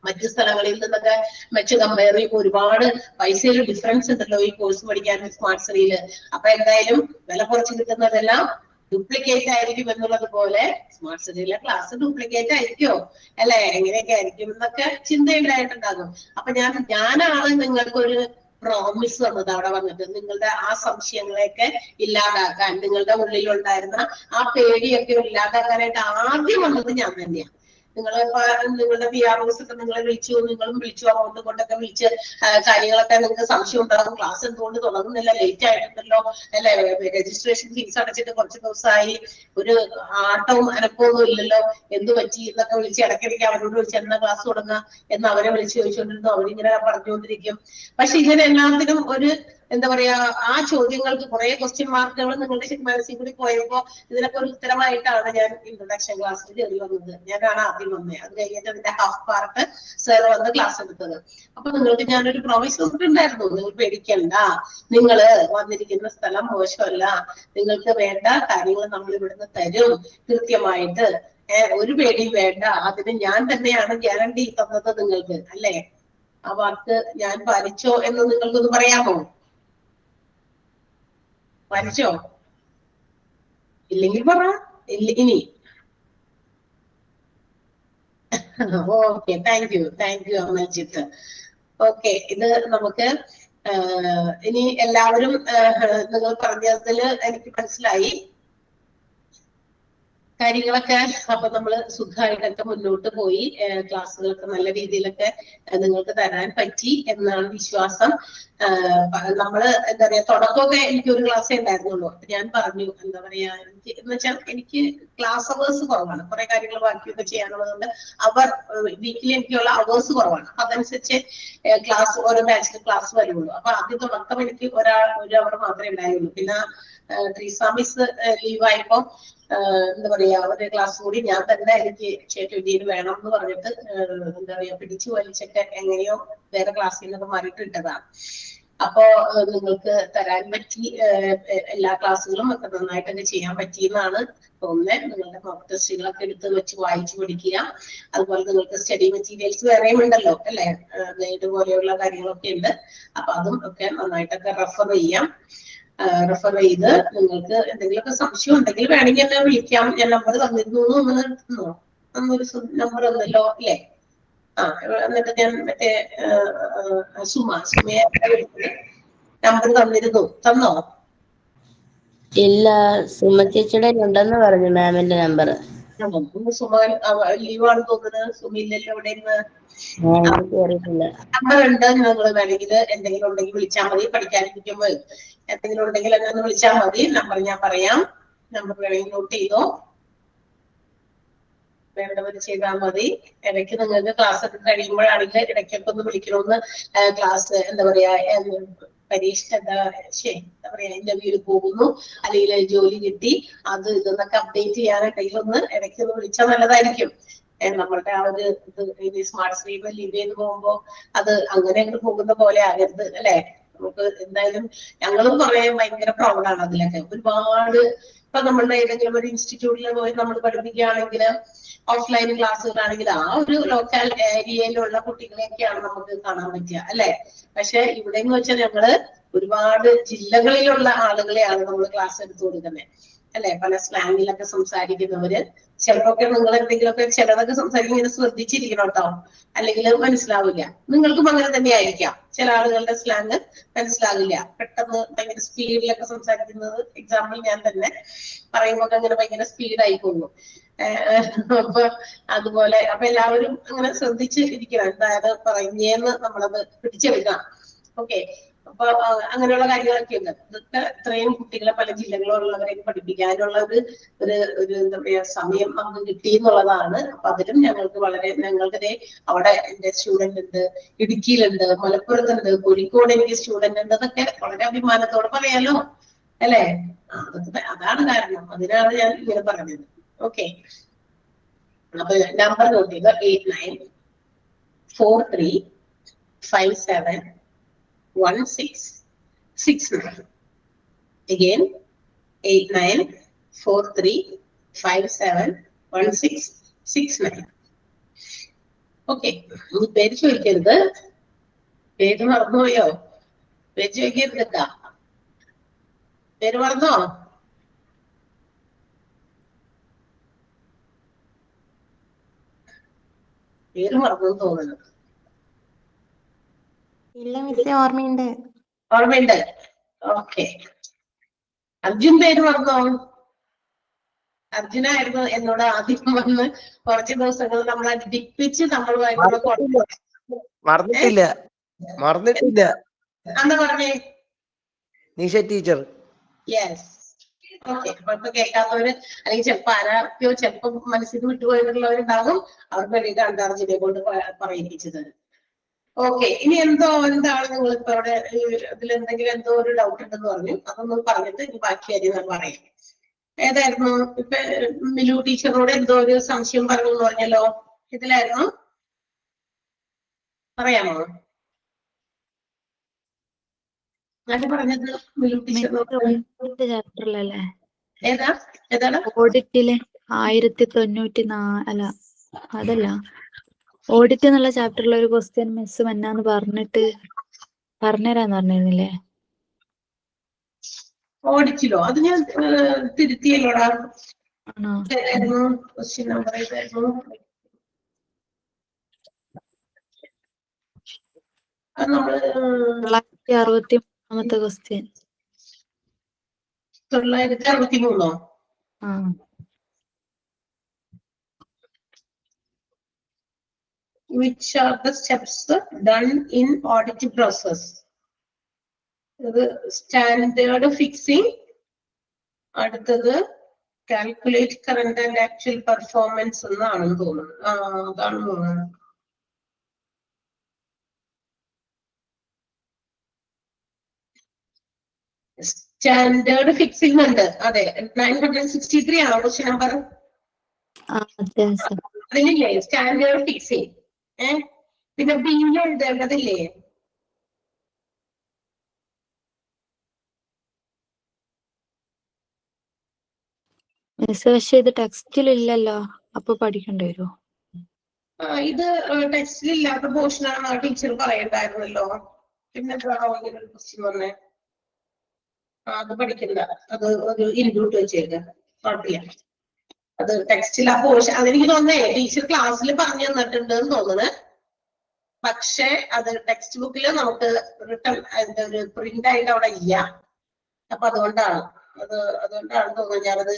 മറ്റു സ്ഥലങ്ങളിൽ നിന്നൊക്കെ വെച്ച് കമ്പയർ ചെയ്യുമ്പോൾ ഒരുപാട് പൈസയിൽ ഡിഫറൻസ് ഉണ്ടല്ലോ ഈ കോഴ്സ് പഠിക്കാൻ സ്മാർട്ട് സ്റ്റഡിയിൽ. അപ്പൊ എന്തായാലും വില കുറച്ച് കിട്ടുന്നതെല്ലാം ഡ്യൂപ്ലിക്കേറ്റ് ആയിരിക്കും എന്നുള്ളത് പോലെ സ്മാർട്ട് സ്റ്റഡിയിലെ ക്ലാസ് ഡ്യൂപ്ലിക്കേറ്റ് ആയിരിക്കോ അല്ലെ, എങ്ങനെയൊക്കെ ആയിരിക്കും എന്നൊക്കെ ചിന്തയുണ്ടായിട്ടുണ്ടാകും. അപ്പൊ ഞാനാണ് നിങ്ങൾക്കൊരു പ്രോമിസ് തന്നത് അവിടെ വന്നിട്ട്, നിങ്ങളുടെ ആ സംശയങ്ങളെയൊക്കെ ഇല്ലാതാക്കാൻ, നിങ്ങളുടെ ഉള്ളിലുണ്ടായിരുന്ന ആ പേടിയൊക്കെ ഇല്ലാതാക്കാനായിട്ട് ആദ്യം വന്നത് ഞാൻ തന്നെയാണ്. നിങ്ങളുടെ PROs ഒക്കെ നിങ്ങളെ വിളിച്ചു, നിങ്ങളും വിളിച്ചു, അങ്ങോട്ട് കൊണ്ടൊക്കെ വിളിച്ച് കാര്യങ്ങളൊക്കെ നിങ്ങൾക്ക് സംശയം ഉണ്ടാകും. ക്ലാസ് എന്തുകൊണ്ട് തുടങ്ങുന്നില്ല, ലേറ്റ് ആയിട്ടുണ്ടല്ലോ അല്ലെ, രജിസ്ട്രേഷൻ ഫീസ് അടച്ചിട്ട് കുറച്ച് ദിവസമായി, ഒരു ആട്ടവും അനക്കവും ഇല്ലല്ലോ, എന്ത് പറ്റി എന്നൊക്കെ വിളിച്ച് ഇടയ്ക്കിടയ്ക്ക് അവരോട് വിളിച്ച് എന്നാ ക്ലാസ് തുടങ്ങുക എന്ന് അവരെ വിളിച്ച് ചോദിച്ചുകൊണ്ടിരുന്നു. അവരിങ്ങനെ പറഞ്ഞുകൊണ്ടിരിക്കും. പക്ഷെ ഇങ്ങനെ എല്ലാത്തിനും ഒരു എന്താ പറയാ, ആ ചോദ്യങ്ങൾക്ക് കുറെ ക്വസ്റ്റ്യൻ മാർക്കുകൾ നിങ്ങളുടെ മനസ്സിൽ കൂടി പോയപ്പോ ഇതിനൊക്കെ ഒരു ഉത്തരമായിട്ടാണ് ഞാൻ ഇൻട്രൊഡക്ഷൻ ക്ലാസ്സിൽ കയറി വന്നത്. ഞാനാണ് ആദ്യം വന്നത്. അത് കഴിഞ്ഞിട്ട് അതിന്റെ ഹാഫ് പാർട്ട് സാർ വന്ന് ക്ലാസ് എടുത്തത്. അപ്പൊ നിങ്ങൾക്ക് ഞാനൊരു പ്രോമിസ് കൊടുത്തിട്ടുണ്ടായിരുന്നു, നിങ്ങൾ പേടിക്കണ്ട, നിങ്ങള് വന്നിരിക്കുന്ന സ്ഥലം മോശമല്ല, നിങ്ങൾക്ക് വേണ്ട കാര്യങ്ങൾ നമ്മൾ ഇവിടുന്ന് തരും കൃത്യമായിട്ട്, ഒരു പേടിയും വേണ്ട, അതിന് ഞാൻ തന്നെയാണ് ഗ്യാരണ്ടി തന്നത് നിങ്ങൾക്ക് അല്ലെ. ആ വാക്ക് ഞാൻ പാലിച്ചോ എന്ന് നിങ്ങൾക്കൊന്ന് പറയാമോ? പാലിച്ചോ? ഇല്ലെങ്കിൽ പറ. ഇനി okay, thank you Amaljith. Okay, ഇത് നമുക്ക് ഇനി എല്ലാവരും നിങ്ങൾ പറഞ്ഞതിൽ എനിക്ക് മനസ്സിലായി കാര്യങ്ങളൊക്കെ. അപ്പൊ നമ്മള് സുഖമായിട്ടൊക്കെ മുന്നോട്ട് പോയി, ക്ലാസ്സുകളൊക്കെ നല്ല രീതിയിലൊക്കെ നിങ്ങൾക്ക് തരാൻ പറ്റി എന്നാണ് വിശ്വാസം. നമ്മള് എന്താ പറയാ, തുടക്കമൊക്കെ എനിക്ക് ഒരു ക്ലാസ്സേ ഉണ്ടായിരുന്നുള്ളൂ. അപ്പൊ ഞാൻ പറഞ്ഞു എന്താ പറയാ, എന്ന് വെച്ചാൽ എനിക്ക് ക്ലാസ് അവേഴ്സ് കുറവാണ്, കുറെ കാര്യങ്ങൾ ബാക്കിയൊക്കെ ചെയ്യാനുള്ളതുകൊണ്ട് വീക്കിലി എനിക്കുള്ള അവേഴ്സ് കുറവാണ്. അപ്പൊ അതനുസരിച്ച് ക്ലാസ് ഓരോ ബാച്ചിൽ ക്ലാസ് വരുള്ളൂ. അപ്പൊ ആദ്യം തുടക്കം എനിക്ക് ഒരു അവർ മാത്രമേ ഉണ്ടായുള്ളൂ. പിന്നെ ട്രീസ മിസ് ലീവായപ്പോ എന്താ പറയാ, ഒരു ക്ലാസ് കൂടി ഞാൻ തന്നെ എനിക്ക് ഷെഡ്യൂൾ വേണം എന്ന് പറഞ്ഞിട്ട് എന്താ പറയാ പിടിച്ചു വലിച്ചൊക്കെ എങ്ങനെയോ വേറെ ക്ലാസ്സിൽ നിന്നൊക്കെ മാറിയിട്ട് ഇട്ടതാണ്. അപ്പോ നിങ്ങൾക്ക് തരാൻ പറ്റി, എല്ലാ ക്ലാസ്സുകളും ഒക്കെ നന്നായിട്ടൊക്കെ ചെയ്യാൻ പറ്റിയെന്നാണ് തോന്നുന്നത്. നിങ്ങളുടെ മോക്ക് ടെസ്റ്റുകളൊക്കെ എടുത്ത് വെച്ച് വായിച്ചു പഠിക്കുക. അതുപോലെ നിങ്ങൾക്ക് സ്റ്റഡി മെറ്റീരിയൽസ് വേറെയും ഉണ്ടല്ലോ അല്ലെ, ഗൈഡ് പോലെയുള്ള കാര്യങ്ങളൊക്കെ ഉണ്ട്. അപ്പൊ അതും ഒക്കെ നന്നായിട്ടൊക്കെ റെഫർ ചെയ്ത് നിങ്ങൾക്ക് എന്തെങ്കിലുമൊക്കെ സംശയം ഉണ്ടെങ്കിൽ വേണമെങ്കിൽ എന്നെ വിളിക്കാം. ഞാൻ നമ്പർ തന്നിരുന്നു, അന്നൊരു നമ്പർ തന്നല്ലോ അല്ലേ? എന്നിട്ട് ഞാൻ മറ്റേ സുമയെ നമ്പർ തന്നോ? ഇല്ല, സുമ ചേച്ചിയുടെ ഉണ്ടെന്ന് പറഞ്ഞു മാമിന്റെ നമ്പർ. സുമ ലീവാണ് തോന്നുന്നത്. സുമയില്ലല്ലോ ഇവിടെ നിന്ന്. നമ്പർ ഉണ്ട്, നിങ്ങൾ വേണമെങ്കിൽ എന്തെങ്കിലും ഉണ്ടെങ്കിൽ വിളിച്ചാൽ മതി. പഠിക്കാനിരിക്കുമ്പോൾ എന്തെങ്കിലും ഉണ്ടെങ്കിൽ എന്നെ ഒന്ന് വിളിച്ചാൽ മതി. നമ്പർ ഞാൻ പറയാം. നമ്പർ വേണമെങ്കിൽ നോട്ട് ചെയ്തോ, വേണ്ടവർ ചെയ്താൽ മതി. ഇടയ്ക്ക് നിങ്ങൾക്ക് ക്ലാസ് ഒക്കെ കഴിയുമ്പോഴാണെങ്കിൽ ഇടയ്ക്കൊക്കെ ഒന്ന് വിളിക്കണമെന്ന്. ക്ലാസ് എന്താ പറയാ, പരീക്ഷ എന്താ പറയാ, ഇന്റർവ്യൂവിൽ പോകുന്നു അല്ലെങ്കിൽ ജോലി കിട്ടി അത് ഇതെന്നൊക്കെ അപ്ഡേറ്റ് ചെയ്യാനായിട്ടെങ്കിൽ ഒന്ന് ഇടയ്ക്കൊന്ന് വിളിച്ചാൽ നല്ലതായിരിക്കും. നമ്മളുടെ ആ ഒരു സ്മാർട്ട് സ്ട്രീമിൽ ലീവ് ചെയ്ത് പോകുമ്പോ അത് അങ്ങനെ പോകുന്ന പോലെ ആകരുത് അല്ലെ. നമുക്ക് എന്തായാലും ഞങ്ങളും ഭയങ്കര പ്രൗഡാണ് അതിലൊക്കെ. ഒരുപാട് ഇപ്പൊ നമ്മളുടെ ഏതെങ്കിലും ഒരു ഇൻസ്റ്റിറ്റ്യൂട്ടിൽ പോയി നമ്മൾ പഠിപ്പിക്കുകയാണെങ്കിൽ, ഓഫ്ലൈൻ ക്ലാസ്സുകളാണെങ്കിൽ ആ ഒരു ലോക്കൽ ഏരിയയിലുള്ള കുട്ടികളെയൊക്കെയാണ് നമുക്ക് കാണാൻ പറ്റുക അല്ലെ. പക്ഷെ ഇവിടെ എന്ന് വെച്ചാൽ ഞങ്ങള് ഒരുപാട് ജില്ലകളിലുള്ള ആളുകളെയാണ് നമ്മൾ ക്ലാസ് എടുത്തു കൊടുക്കുന്നത് അല്ലെ. പല സ്ലാങ്ങിലൊക്കെ സംസാരിക്കുന്നവര്. ചിലപ്പോൾ നിങ്ങൾ എന്തെങ്കിലുമൊക്കെ ചിലതൊക്കെ സംസാരിക്കും, ഇങ്ങനെ ശ്രദ്ധിച്ചിരിക്കണം കേട്ടോ, അല്ലെങ്കിൽ മനസ്സിലാവില്ല. നിങ്ങൾക്കും അങ്ങനെ തന്നെ ആയിരിക്കാം. ചില ആളുകളുടെ സ്ലാങ് മനസ്സിലാവില്ല, പെട്ടെന്ന് ഭയങ്കര സ്പീഡിലൊക്കെ സംസാരിക്കുന്നത്. എക്സാമ്പിൾ ഞാൻ തന്നെ പറയുമ്പോൾ അങ്ങനെ ഭയങ്കര സ്പീഡായി പോകും. അപ്പൊ അതുപോലെ അപ്പൊ എല്ലാവരും അങ്ങനെ ശ്രദ്ധിച്ച് ഇരിക്കണം, എന്തായത് പറഞ്ഞേന്ന് നമ്മളത് പിടിച്ചെടുക്കണം. ഓക്കെ, അപ്പൊ അങ്ങനെയുള്ള കാര്യങ്ങളൊക്കെ ഉണ്ട്. ഇതൊക്കെ ഇത്രയും കുട്ടികളെ പല ജില്ലകളിലുള്ളവരെ പഠിപ്പിക്കാനുള്ള ഒരു എന്താ പറയാ സമയം നമുക്ക് കിട്ടി എന്നുള്ളതാണ്. അപ്പൊ അതിലും ഞങ്ങൾക്ക് അവിടെ എന്റെ സ്റ്റുഡന്റ് ഉണ്ട്, ഇടുക്കിയിലുണ്ട്, മലപ്പുറത്തുണ്ട്, കോഴിക്കോട് എനിക്ക് സ്റ്റുഡന്റ് ഉണ്ട്. അതൊക്കെ വളരെ അഭിമാനത്തോടെ പറയാലോ അല്ലെ. അതാണ് കാരണം, അതിനാണ് ഞാൻ ഇങ്ങനെ പറഞ്ഞത്. ഓക്കെ, അപ്പൊ നമ്പർ നോട്ട് ചെയ്ത് 8943571669. again 8943571669. ഓക്കെ, പേര് ചോദിക്കരുത്, പേര് മറന്നുപോയോ? പേര് ചോദിക്കരുത് കേട്ടാ. പേര് മറന്നോ? പേര് മറന്നു തോന്നുന്നു. ഇല്ല മിസ്സേ, ഓർമ്മയുണ്ട്. ഓർമ്മയുണ്ട്. ഓക്കെ. അർജുൻ പേര് മറന്നോ? അർജുനായിരുന്നു എന്നോട് ആദ്യം വന്ന് കുറച്ച് ദിവസങ്ങൾ നമ്മൾ അടുപ്പിച്ച് നമ്മളുമായിട്ടുള്ള മറന്നിട്ടില്ല. എന്താ പറഞ്ഞേ? നിഷ ടീച്ചർ. യെസ്. ഓക്കെ, അപ്പൊ കേൾക്കാത്തവര് അല്ലെങ്കിൽ ചിലപ്പോ ആരാക്കെയോ ചിലപ്പോ മനസ്സിൽ വിട്ടുപോയിട്ടുള്ളവരുണ്ടാകും. അവർക്ക് വേണ്ടിയിട്ടാണ് അർജുനെ കൊണ്ട് പറയിപ്പിച്ചത്. ഓക്കെ, ഇനി എന്താണ് നിങ്ങൾ ഇപ്പൊ അവിടെ ഇതിലെന്തെങ്കിലും എന്തോ ഒരു ഡൗട്ട് ഉണ്ടെന്ന് പറഞ്ഞു. അതൊന്നും പറഞ്ഞിട്ട് ഇനി ബാക്കി കാര്യം ഞാൻ പറയാം. ഏതായിരുന്നു ഇപ്പൊ മിലു ടീച്ചറോട് എന്തോ ഒരു സംശയം പറഞ്ഞു എന്ന് പറഞ്ഞല്ലോ, ഇതിലായിരുന്നു, പറയാമോ? ഞാൻ പറഞ്ഞത് മിലു ടീച്ചറിനോട് ചാപ്റ്ററിലല്ലേ? ഏതാണ് ഓഡിറ്റില് 1094 അല്ല, അതല്ല, ഓഡിറ്റ് എന്നുള്ള ചാപ്റ്ററിലെ ഒരു ക്വസ്റ്റ്യൻ മിസ് മന്നാന്ന് പറഞ്ഞുതരാന്ന് പറഞ്ഞിരുന്നില്ലേ? ഓടിച്ചില്ലോ? അത് ഞാൻ തിരുത്തിയല്ലോടാ. ആണോ? ക്വസ്റ്റ്യൻ നമ്പർ ഏതായിരുന്നു? അത് നമ്മള് 963 ക്വസ്റ്റ്യൻ. 963. ആ, Which are the steps done in audit process? ഇത് സ്റ്റാൻഡേർഡ് ഫിക്സിംഗ്, അടുത്തത് calculate current and actual performance എന്നാണെന്ന് തോന്നുന്നു. അതാണ് തോന്നുന്നത്. സ്റ്റാൻഡേർഡ് ഫിക്സിംഗ് ഉണ്ട്. അതെ, 963 ആണോ ക്വസ്റ്റ്യൻ നമ്പർ? അതിലില്ലേ സ്റ്റാൻഡേർഡ് ഫിക്സിംഗ്? പിന്നെ ബില്ല് എഴുതേണ്ടതില്ലേ? മിസ് പക്ഷെ ഇത് ടെക്സ്റ്റിലില്ലല്ലോ, അപ്പൊ പഠിക്കേണ്ടി വരുമോ? ഇത് ടെക്സ്റ്റിലില്ലാത്ത പോർഷനാണ് ആ ടീച്ചർ പറയണ്ടായിരുന്നല്ലോ. പിന്നെ ക്വസ്റ്റ്യൻ വന്നേ, അത് പഠിക്കണ്ട, അത് ഒരു ഇൻക്ലൂഡ് വെച്ചേക്ക്, കുഴപ്പമില്ല. അത് ടെക്സ്റ്റിൽ ആ പോർഷൻ അതെനിക്ക് തോന്നേ ടീച്ചർ ക്ലാസ്സിൽ പറഞ്ഞു തന്നിട്ടുണ്ട് എന്ന് തോന്നുന്നത്. പക്ഷെ അത് ടെക്സ്റ്റ് ബുക്കിൽ നമുക്ക് റിട്ടൺ അതിന്റെ ഒരു പ്രിന്റ് ആയിട്ട് അവിടെ ഇല്ല. അപ്പൊ അതുകൊണ്ടാണ് തോന്നുന്നത് ഞാനത്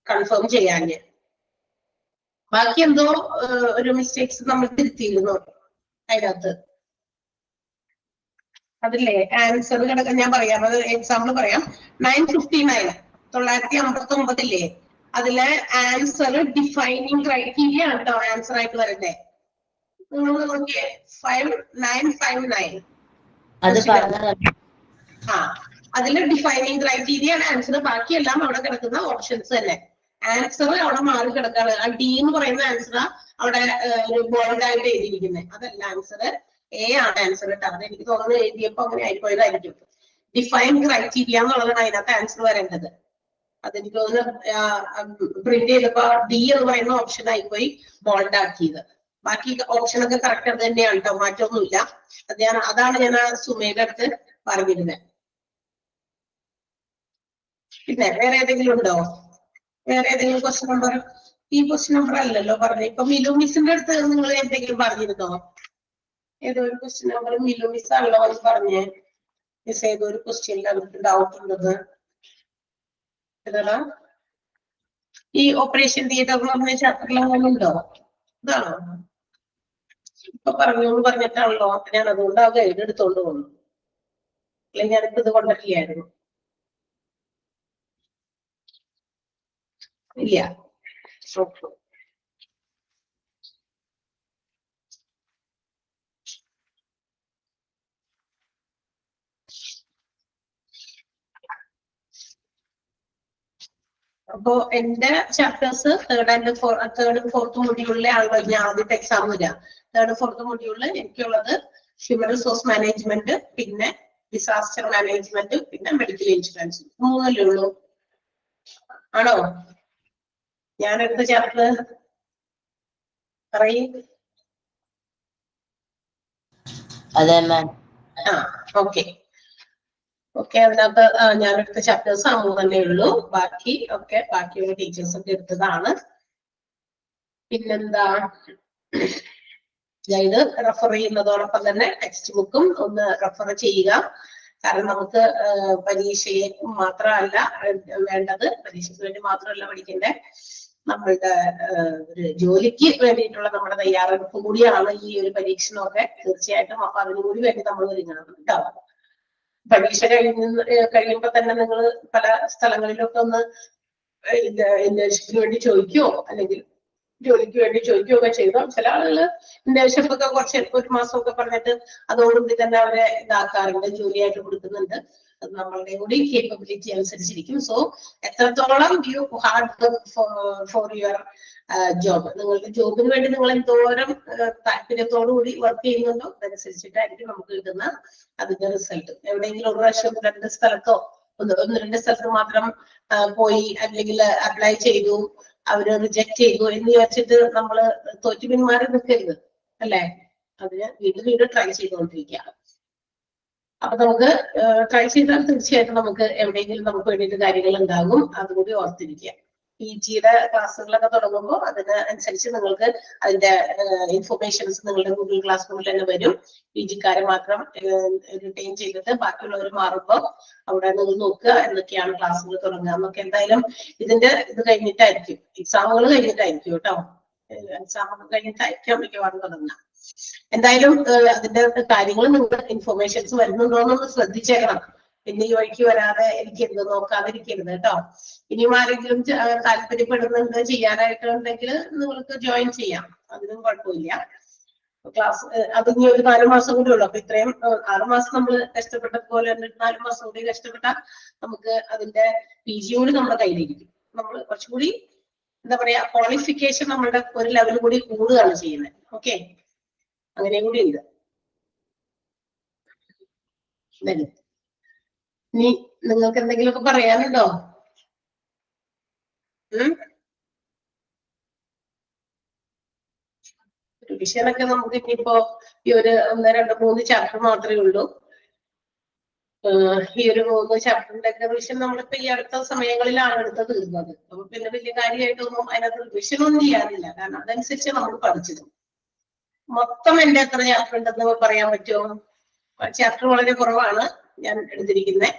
കൺഫേം ചെയ്യാന്. ബാക്കി എന്തോ ഒരു മിസ്റ്റേക്സ് നമ്മൾ തിരുത്തിയിരുന്നു അതിനകത്ത്. അതില്ലേ ആൻസർ കിടക്കാൻ ഞാൻ പറയാം, അത് എക്സാമ്പിൾ പറയാം. 959 959 അതിലെ ആൻസർ ഡിഫൈനിങ് ക്രൈറ്റീരിയ ആണ് കേട്ടോ ആൻസർ ആയിട്ട് വരണ്ടേ. നിങ്ങൾ നോക്കിയേ 5959. അതിലെ ഡിഫൈനിങ് ക്രൈറ്റീരിയ ആണ് ആൻസർ. ബാക്കിയെല്ലാം അവിടെ കിടക്കുന്ന ഓപ്ഷൻസ് തന്നെ. ആൻസർ അവിടെ മാറി കിടക്കാണ്. ആ ഡി എന്ന് പറയുന്ന ആൻസർ അവിടെ ഒരു ബോൾഡ് ആയിട്ട് എഴുതിയിരിക്കുന്നത്. അതല്ല ആൻസർ, എ ആണ് ആൻസർ കേട്ടോ. അത് എനിക്ക് തോന്നുന്നത് എഴുതിയപ്പോ അങ്ങനെ ആയിപ്പോയതായിരിക്കും. ഡിഫൈൻ ക്രൈറ്റീരിയ എന്നുള്ളതാണ് അതിനകത്ത് ആൻസർ വരേണ്ടത്. അതെനിക്ക് തോന്നുന്നു പ്രിന്റ് ചെയ്തപ്പോ ഡി എന്ന് പറയുന്ന ഓപ്ഷൻ ആയിപ്പോയി ബോൾഡ് ആക്കിയത്. ബാക്കി ഓപ്ഷൻ ഒക്കെ കറക്റ്റ് അത് തന്നെയാണ് കേട്ടോ, മാറ്റമൊന്നുമില്ല. അതാണ് ഞാൻ സുമയുടെ അടുത്ത് പറഞ്ഞിരുന്നത്. പിന്നെ വേറെ ഏതെങ്കിലും ഉണ്ടോ? വേറെ ഏതെങ്കിലും ക്വസ്റ്റ്യൻ നമ്പർ? ഈ ക്വസ്റ്റ്യൻ നമ്പർ അല്ലല്ലോ പറഞ്ഞു. ഇപ്പൊ മിലു മിസ്സിന്റെ അടുത്ത് നിങ്ങൾ എന്തെങ്കിലും പറഞ്ഞിരുന്നോ? ഏതോ ഒരു ക്വസ്റ്റ്യൻ നമ്പർ മിലു മിസ് ആണല്ലോ എന്ന് പറഞ്ഞ്. മിസ് ഏതോ ഒരു ക്വസ്റ്റ്യനിൽ ഡൗട്ട് ഉള്ളത് ഏതാ? ഈ ഓപ്പറേഷൻ തിയേറ്റർ എന്ന് പറഞ്ഞ ചാപ്റ്ററിൽ അങ്ങനെ ഉണ്ടോ? ഇതാണോ ഇപ്പൊ പറഞ്ഞിട്ടാണല്ലോ ഞാൻ അതുകൊണ്ട് ആ ഗൈഡ് എടുത്തോണ്ട് പോകുന്നു. അല്ലെങ്കിൽ ഞാനിപ്പോ ഇത് കൊണ്ടിട്ടില്ലായിരുന്നു. ഇല്ല. അപ്പോ എന്റെ ചാപ്റ്റേഴ്സ് തേർഡ് ഫോർത്ത് മൊഡ്യൂളിലെ ആണല്ലോ ഞാൻ ആദ്യത്തെ എക്സാം വരിക. തേർഡ് ഫോർത്ത് മൊഡ്യൂളിൽ എനിക്കുള്ളത് ഹ്യൂമൻ റിസോഴ്സ് മാനേജ്മെന്റ്, പിന്നെ ഡിസാസ്റ്റർ മാനേജ്മെന്റ്, പിന്നെ മെഡിക്കൽ ഇൻഷുറൻസ്. 3 ഉള്ളൂ. ആണോ? ഞാനെടുത്ത ചാപ്റ്റർ പറയും. അതെ മാം. ഓക്കെ അതിനകത്ത് ഞാനെടുത്ത ചാപ്റ്റേഴ്സ് 3 തന്നെ ഉള്ളൂ. ബാക്കിയുള്ള ടീച്ചേഴ്സ് ഒക്കെ എടുത്തതാണ്. പിന്നെന്താ, ഗൈഡ് റെഫർ ചെയ്യുന്നതോടൊപ്പം തന്നെ ടെക്സ്റ്റ് ബുക്കും ഒന്ന് റെഫർ ചെയ്യുക. കാരണം നമുക്ക് പരീക്ഷയെ മാത്രമല്ല വേണ്ടത്, പരീക്ഷയ്ക്ക് വേണ്ടി മാത്രമല്ല പഠിക്കേണ്ടത്, നമ്മളുടെ ഒരു ജോലിക്ക് വേണ്ടിയിട്ടുള്ള നമ്മുടെ തയ്യാറെടുപ്പ് കൂടിയാണ് ഈ ഒരു പരീക്ഷണമൊക്കെ തീർച്ചയായിട്ടും. അപ്പൊ അതിനുകൂടി വേണ്ടി നമ്മൾ ഒരുങ്ങണം കേട്ടോ. പരീക്ഷ കഴിയുമ്പോ തന്നെ നിങ്ങൾ പല സ്ഥലങ്ങളിലൊക്കെ ഒന്ന് ഇന്റേൺഷിപ്പിന് വേണ്ടി ചോദിക്കുകയോ അല്ലെങ്കിൽ ജോലിക്ക് വേണ്ടി ചോദിക്കുകയൊക്കെ ചെയ്തോ. ചില ആളുകള് ഇന്റേൺഷിപ്പ് ഒക്കെ കുറച്ച് 1 മാസമൊക്കെ പറഞ്ഞിട്ട് അതോടുകൂടി തന്നെ അവരെ ഇതാക്കാറുണ്ട്, ജോലിയായിട്ട് കൊടുക്കുന്നുണ്ട്. അത് നമ്മളുടെ കൂടി കേപ്പബിലിറ്റി അനുസരിച്ചിരിക്കും. സോ എത്രത്തോളം U hard work for your job, നിങ്ങളുടെ ജോബിന് വേണ്ടി നിങ്ങൾ എന്തോരം താല്പര്യത്തോടു കൂടി വർക്ക് ചെയ്യുന്നുണ്ടോ അതനുസരിച്ചിട്ടായിരിക്കും നമുക്ക് കിട്ടുന്ന അതിന്റെ റിസൾട്ട്. എവിടെയെങ്കിലും ഒരു പ്രാവശ്യം 2 സ്ഥലത്തോ 1-2 സ്ഥലത്ത് മാത്രം പോയി അല്ലെങ്കിൽ അപ്ലൈ ചെയ്തു, അവര് റിജക്ട് ചെയ്തു എന്ന് വിചാരിച്ചിട്ട് നമ്മള് തോറ്റു പിന്മാറി നിൽക്കരുത്, അല്ലെ? അതിന് വീണ്ടും ട്രൈ ചെയ്തുകൊണ്ടിരിക്കുക. അപ്പൊ നമുക്ക് ട്രൈ ചെയ്താൽ തീർച്ചയായിട്ടും നമുക്ക് എവിടെയെങ്കിലും നമുക്ക് വേണ്ടിയിട്ട് കാര്യങ്ങൾ ഉണ്ടാകും. അതുകൂടി ഓർത്തിരിക്കുക. PG-യുടെ ക്ലാസ്സുകളൊക്കെ തുടങ്ങുമ്പോൾ അതിന് അനുസരിച്ച് നിങ്ങൾക്ക് അതിന്റെ ഇൻഫർമേഷൻസ് നിങ്ങളുടെ ഗൂഗിൾ ക്ലാസ് റൂമിൽ തന്നെ വരും. PG-ക്കാരെ മാത്രം റിട്ടൈൻ ചെയ്തിട്ട് ബാക്കിയുള്ളവർ മാറുമ്പോൾ അവിടെ നിങ്ങൾ നോക്കുക എന്നൊക്കെയാണ് ക്ലാസ്സുകൾ തുടങ്ങുക. നമുക്ക് എന്തായാലും ഇത് കഴിഞ്ഞിട്ടായിരിക്കും, എക്സാമുകൾ കഴിഞ്ഞിട്ടായിരിക്കും കേട്ടോ. എക്സാമൊക്കെ കഴിഞ്ഞിട്ടായിരിക്കും മിക്കവാറും തുടങ്ങുക. എന്തായാലും അതിന്റെ കാര്യങ്ങൾ നിങ്ങൾ ഇൻഫർമേഷൻസ് വരുന്നുണ്ടോ എന്നൊന്ന് ശ്രദ്ധിച്ചേക്കണം. പിന്നെ ഈ വഴിക്ക് വരാതെ ഇരിക്കരുത്, നോക്കാതിരിക്കരുത് കേട്ടോ. ഇനിയും ആരെങ്കിലും താല്പര്യപ്പെടുന്നുണ്ട് ചെയ്യാനായിട്ടുണ്ടെങ്കിൽ നിങ്ങൾക്ക് ജോയിൻ ചെയ്യാം, അതിനും കുഴപ്പമില്ല. ക്ലാസ് അത് ഇനി ഒരു 4 മാസം കൂടി ഉള്ളു. അപ്പൊ ഇത്രയും 6 മാസം നമ്മൾ കഷ്ടപ്പെട്ട പോലെ 4 മാസം കൂടി കഷ്ടപ്പെട്ടാൽ നമുക്ക് അതിന്റെ PG കൂടി നമ്മുടെ കയ്യിലിരിക്കും. നമ്മൾ കുറച്ചുകൂടി എന്താ പറയാ ക്വാളിഫിക്കേഷൻ നമ്മളുടെ ഒരു ലെവൽ കൂടി കൂടുകയാണ് ചെയ്യുന്നത്. ഓക്കെ, അങ്ങനെ കൂടി ഉണ്ട്. ഇനി നിങ്ങൾക്ക് എന്തെങ്കിലുമൊക്കെ പറയാനുണ്ടോ? റിവിഷനൊക്കെ നമുക്ക് ഇനിയിപ്പോ ഈ ഒരു 1, 2, 3 ചാപ്റ്റർ മാത്രമേ ഉള്ളൂ. ഈ ഒരു 3 ചാപ്റ്ററിന്റെ ഒക്കെ റിവിഷൻ നമ്മളിപ്പോ ഈ അടുത്ത സമയങ്ങളിലാണ് എടുത്ത് തീർന്നത്. അപ്പൊ പിന്നെ വലിയ കാര്യമായിട്ടൊന്നും അതിനകത്ത് റിവിഷൻ ഒന്നും ചെയ്യാറില്ല, കാരണം അതനുസരിച്ച് നമ്മൾ പഠിച്ചത്. മൊത്തം എന്റെ എത്ര ചാപ്റ്റർ ഉണ്ടെന്ന് പറയാൻ പറ്റുമോ? ചാപ്റ്റർ വളരെ കുറവാണ് ഞാൻ എടുത്തിരിക്കുന്നത്.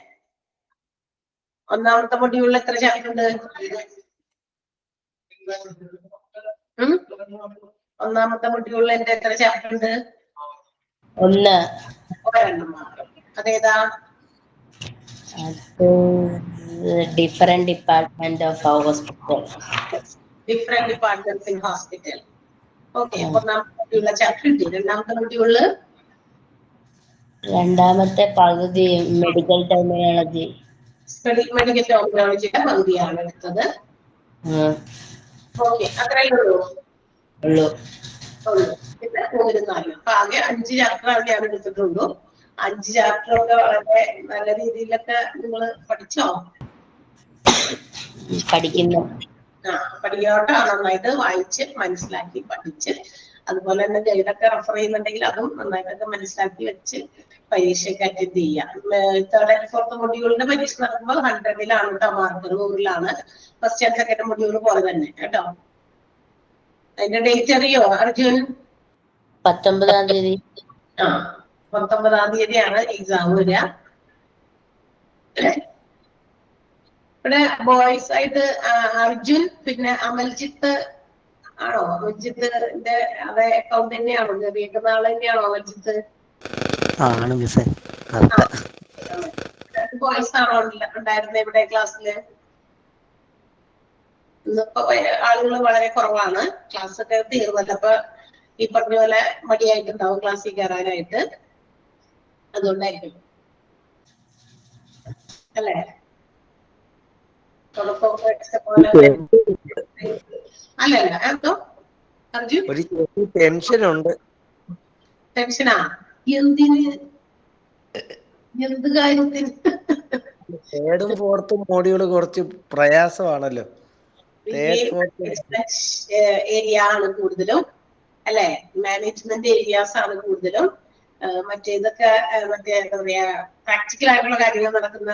ഒന്നാമത്തെ മൊഡ്യൂളിൽ എത്ര ചാപ്റ്റർ ഉണ്ട്? ഒന്നാമത്തെ മൊഡ്യൂളിൽ എന്റെ എത്ര ചാപ്റ്റർ ഉണ്ട്? 1. ഒരെണ്ണം മാത്രം. അതേതാ? Different department of hospital. Different departments in hospital. Okay, ഒന്നാമത്തെ മൊഡ്യൂളിലെ ചാപ്റ്റർ ഉണ്ട്. രണ്ടാമത്തെ മൊഡ്യൂളില് രണ്ടാമത്തെ പകുതി മെഡിക്കൽ ടെർമിനോളജി. മെഡിക്കൽ ടെർമിനോളജിയുടെ പകുതിയാണ് എടുത്തത്. ഓക്കെ, അത്രയേ ഉള്ളൂ. പിന്നെ 3, 4 അപ്പൊ ആകെ 5 ചാപ്റ്റർ അവിടെയാണ് എടുത്തിട്ടുള്ളൂ. 5 ചാപ്റ്റർ ഒക്കെ വളരെ നല്ല രീതിയിലൊക്കെ നിങ്ങൾ പഠിച്ചോ? പഠിക്കുന്നു. പഠിക്കോട്ടെ, നന്നായിട്ട് വായിച്ച് മനസ്സിലാക്കി പഠിച്ച്, അതുപോലെ തന്നെ ഗൈഡൊക്കെ റെഫർ ചെയ്യുന്നുണ്ടെങ്കിൽ അതും നന്നായിട്ടൊക്കെ മനസ്സിലാക്കി വെച്ച് പരീക്ഷയ്ക്ക് അറ്റൻഡ് ചെയ്യാം. 3rd and 4th മൊഡ്യൂളിന്റെ പരീക്ഷ നടക്കുമ്പോൾ 100-ലാണ് കേട്ടോ, മാർക്ക് 100-ലാണ്. ഫസ്റ്റ് ആൻഡ് സെക്കൻഡ് മൊഡ്യൂൾ പോലെ തന്നെ കേട്ടോ. അതിന്റെ ഡേറ്റ് അറിയോ അർജുൻ? 19-ാം തീയതി. 19-ാം തീയതിയാണ് എക്സാം വരിക. ഇവിടെ ബോയ്സ് ആയിട്ട് അർജുൻ, പിന്നെ അമൽജിത്ത് ആണോ? അമൽജിത്തിന്റെ അതേ അക്കൗണ്ട് തന്നെയാണോ? ചെറിയേക്കുന്ന ആള് തന്നെയാണോ അമൽജിത്ത്? ബോയ്സ് ആണോ ഉണ്ടായിരുന്നത് ഇവിടെ ക്ലാസ്സില്? ഇന്നിപ്പോ ആളുകൾ വളരെ കുറവാണ്, ക്ലാസ് ഒക്കെ തീർന്നല്ല. അപ്പൊ ഈ പറഞ്ഞ പോലെ മടിയായിട്ടുണ്ടാവും ക്ലാസ്സിൽ കയറാനായിട്ട്, അതുകൊണ്ടായിരിക്കും അല്ലേ? അല്ലല്ല എന്തോ അർജുൻ ടെൻഷനുണ്ട്. ടെൻഷനാ? എന്തിന്? എന്ത് കാര്യത്തിന്? 3rd ഉം 4th മോഡ്യൂള് കുറച്ച് പ്രയാസമാണല്ലോ. ഏരിയ ആണ് കൂടുതലും, അല്ലെ? മാനേജ്മെന്റ് ഏരിയാസ് ആണ് കൂടുതലും. മറ്റേതൊക്കെ മറ്റേ എന്താ പറയാ പ്രാക്ടിക്കൽ ആയിട്ടുള്ള കാര്യങ്ങൾ നടക്കുന്ന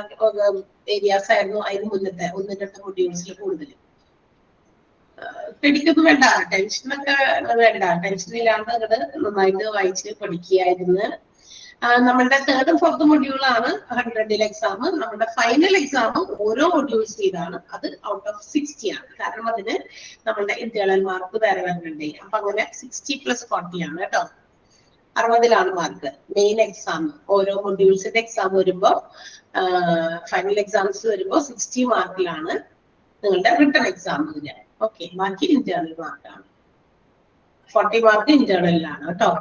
ഏരിയാസ് ആയിരുന്നു അതിന് മുന്നത്തെ 1-2 മൊഡ്യൂൾസിൽ കൂടുതൽ. പേടിക്കൊന്നും വേണ്ട, ടെൻഷനൊക്കെ വേണ്ട, ടെൻഷനില്ലാണ്ട് അങ്ങോട്ട് നന്നായിട്ട് വായിച്ച് പഠിക്കുകയായിരുന്നു. നമ്മളുടെ 3rd and 4th മൊഡ്യൂളാണ് 100ൽ എക്സാം. നമ്മുടെ ഫൈനൽ എക്സാം ഓരോ മൊഡ്യൂൾസ് ചെയ്താണ്, അത് ഔട്ട് ഓഫ് 60 ആണ്. കാരണം അതിന് നമ്മളുടെ ഇന്റേണൽ മാർക്ക് വേറെ വരുന്നുണ്ട്. അപ്പൊ അങ്ങനെ 60+40 ആണ് കേട്ടോ. 60ലാണ് മാർക്ക് മെയിൻ എക്സാം. ഓരോ മൊഡ്യൂൾസിന്റെ എക്സാം വരുമ്പോ ഫൈനൽ എക്സാംസ് വരുമ്പോ 60 മാർക്കിലാണ് നിങ്ങളുടെ റിട്ടൺ എക്സാം. ഓക്കെ, ബാക്കി ഇന്റേണൽ മാർക്കാണ്. 40 മാർക്ക് ഇന്റേണലിലാണ് കേട്ടോ.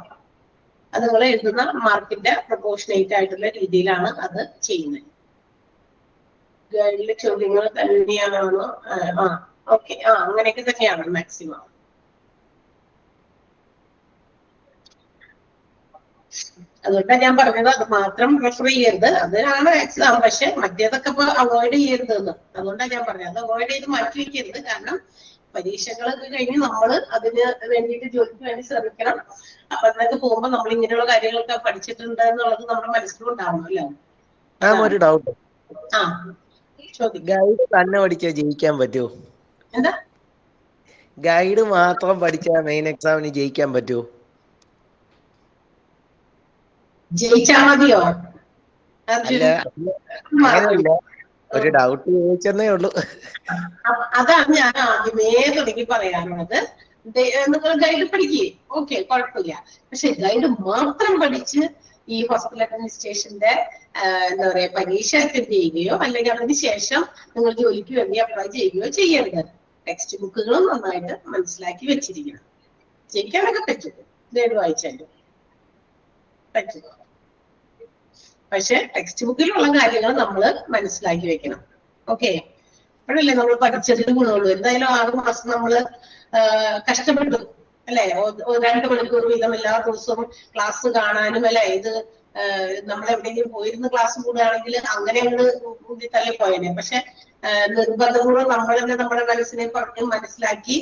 അത് നിങ്ങൾ എഴുതുന്ന മാർക്കിന്റെ പ്രൊപ്പോർഷനേറ്റ് ആയിട്ടുള്ള രീതിയിലാണ് അത് ചെയ്യുന്നത്. ഗൈഡിലെ ചോദ്യങ്ങൾ തന്നെയാണോ? ഓക്കെ, അങ്ങനെയൊക്കെ തന്നെയാണ് മാക്സിമം. അതുകൊണ്ടാണ് ഞാൻ പറഞ്ഞത് അത് മാത്രം പ്രിഫർ ചെയ്യരുത്, അതിനാണ് എക്സാം. പക്ഷെ മറ്റേതൊക്കെ ഇപ്പൊ അവോയ്ഡ് ചെയ്യരുത് എന്ന്. അതുകൊണ്ടാണ് ഞാൻ പറഞ്ഞത് അത് അവോയ്ഡ് ചെയ്ത് മാറ്റി വെക്കരുത്. കാരണം പരീക്ഷകളൊക്കെ കഴിഞ്ഞ് നമ്മൾ അതിന് വേണ്ടിയിട്ട് ജോലിക്ക് വേണ്ടി ശ്രമിക്കണം. അപ്പൊ അതിനൊക്കെ പോകുമ്പോ നമ്മൾ ഇങ്ങനെയുള്ള കാര്യങ്ങളൊക്കെ പഠിച്ചിട്ടുണ്ട് എന്നുള്ളത് നമ്മുടെ മനസ്സിലുണ്ടാവണമല്ലോ. ഒരു ഡൗട്ട്, ചോദിക്കാം. ഗൈഡ് തന്നെ പഠിച്ചാൽ ജയിക്കാൻ പറ്റുമോ? എന്താ ഗൈഡ് മാത്രം പഠിച്ചാൽ മെയിൻ എക്സാമിന് ജയിക്കാൻ പറ്റുമോ? ജയിച്ചാ മതിയോ? അല്ല, അങ്ങനെയല്ല, ഒരു ഡൗട്ട് ചോദിച്ചെന്നേ ഉള്ളൂ. അതാണ് ഞാൻ ആദ്യമേ തുടങ്ങി പറയാനുള്ളത്. നിങ്ങൾ ഗൈഡ് പഠിക്കേ, ഓക്കെ, കുഴപ്പമില്ല. പക്ഷെ ഗൈഡ് മാത്രം പഠിച്ച് ഈ ഹോസ്പിറ്റൽ അഡ്മിനിസ്ട്രേഷന്റെ എന്താ പറയാ പരീക്ഷ അറ്റൻഡ് ചെയ്യുകയോ അല്ലെങ്കിൽ അതിന് ശേഷം നിങ്ങൾ ജോലിക്ക് വേണ്ടി അപ്ലൈ ചെയ്യുകയോ ചെയ്യരുത്. ടെക്സ്റ്റ് ബുക്കുകളും നന്നായിട്ട് മനസ്സിലാക്കി വെച്ചിരിക്കണം. ജയിക്കാനൊക്കെ പറ്റും, ഗൈഡ് വായിച്ചാലും പറ്റും. പക്ഷെ ടെക്സ്റ്റ് ബുക്കിലുള്ള കാര്യങ്ങൾ നമ്മൾ മനസ്സിലാക്കി വെക്കണം. ഓക്കെ, അപ്പോഴല്ലേ നമ്മൾ പഠിച്ചതിന് ഗുണമുള്ളൂ. എന്തായാലും 6 മാസം നമ്മൾ കഷ്ടപ്പെട്ടു അല്ലെ? 2 മണിക്കൂർ വീതം എല്ലാ ദിവസവും ക്ലാസ് കാണാനും അല്ലെ? ഇത് നമ്മൾ എവിടെയെങ്കിലും പോയിരുന്ന് ക്ലാസ് കൂടുകയാണെങ്കിൽ അങ്ങനെ കൂടി തള്ളി പോയേനെ. പക്ഷെ നിർബന്ധപൂർവ്വം നമ്മൾ തന്നെ നമ്മുടെ മനസ്സിനെ പറഞ്ഞ് മനസ്സിലാക്കി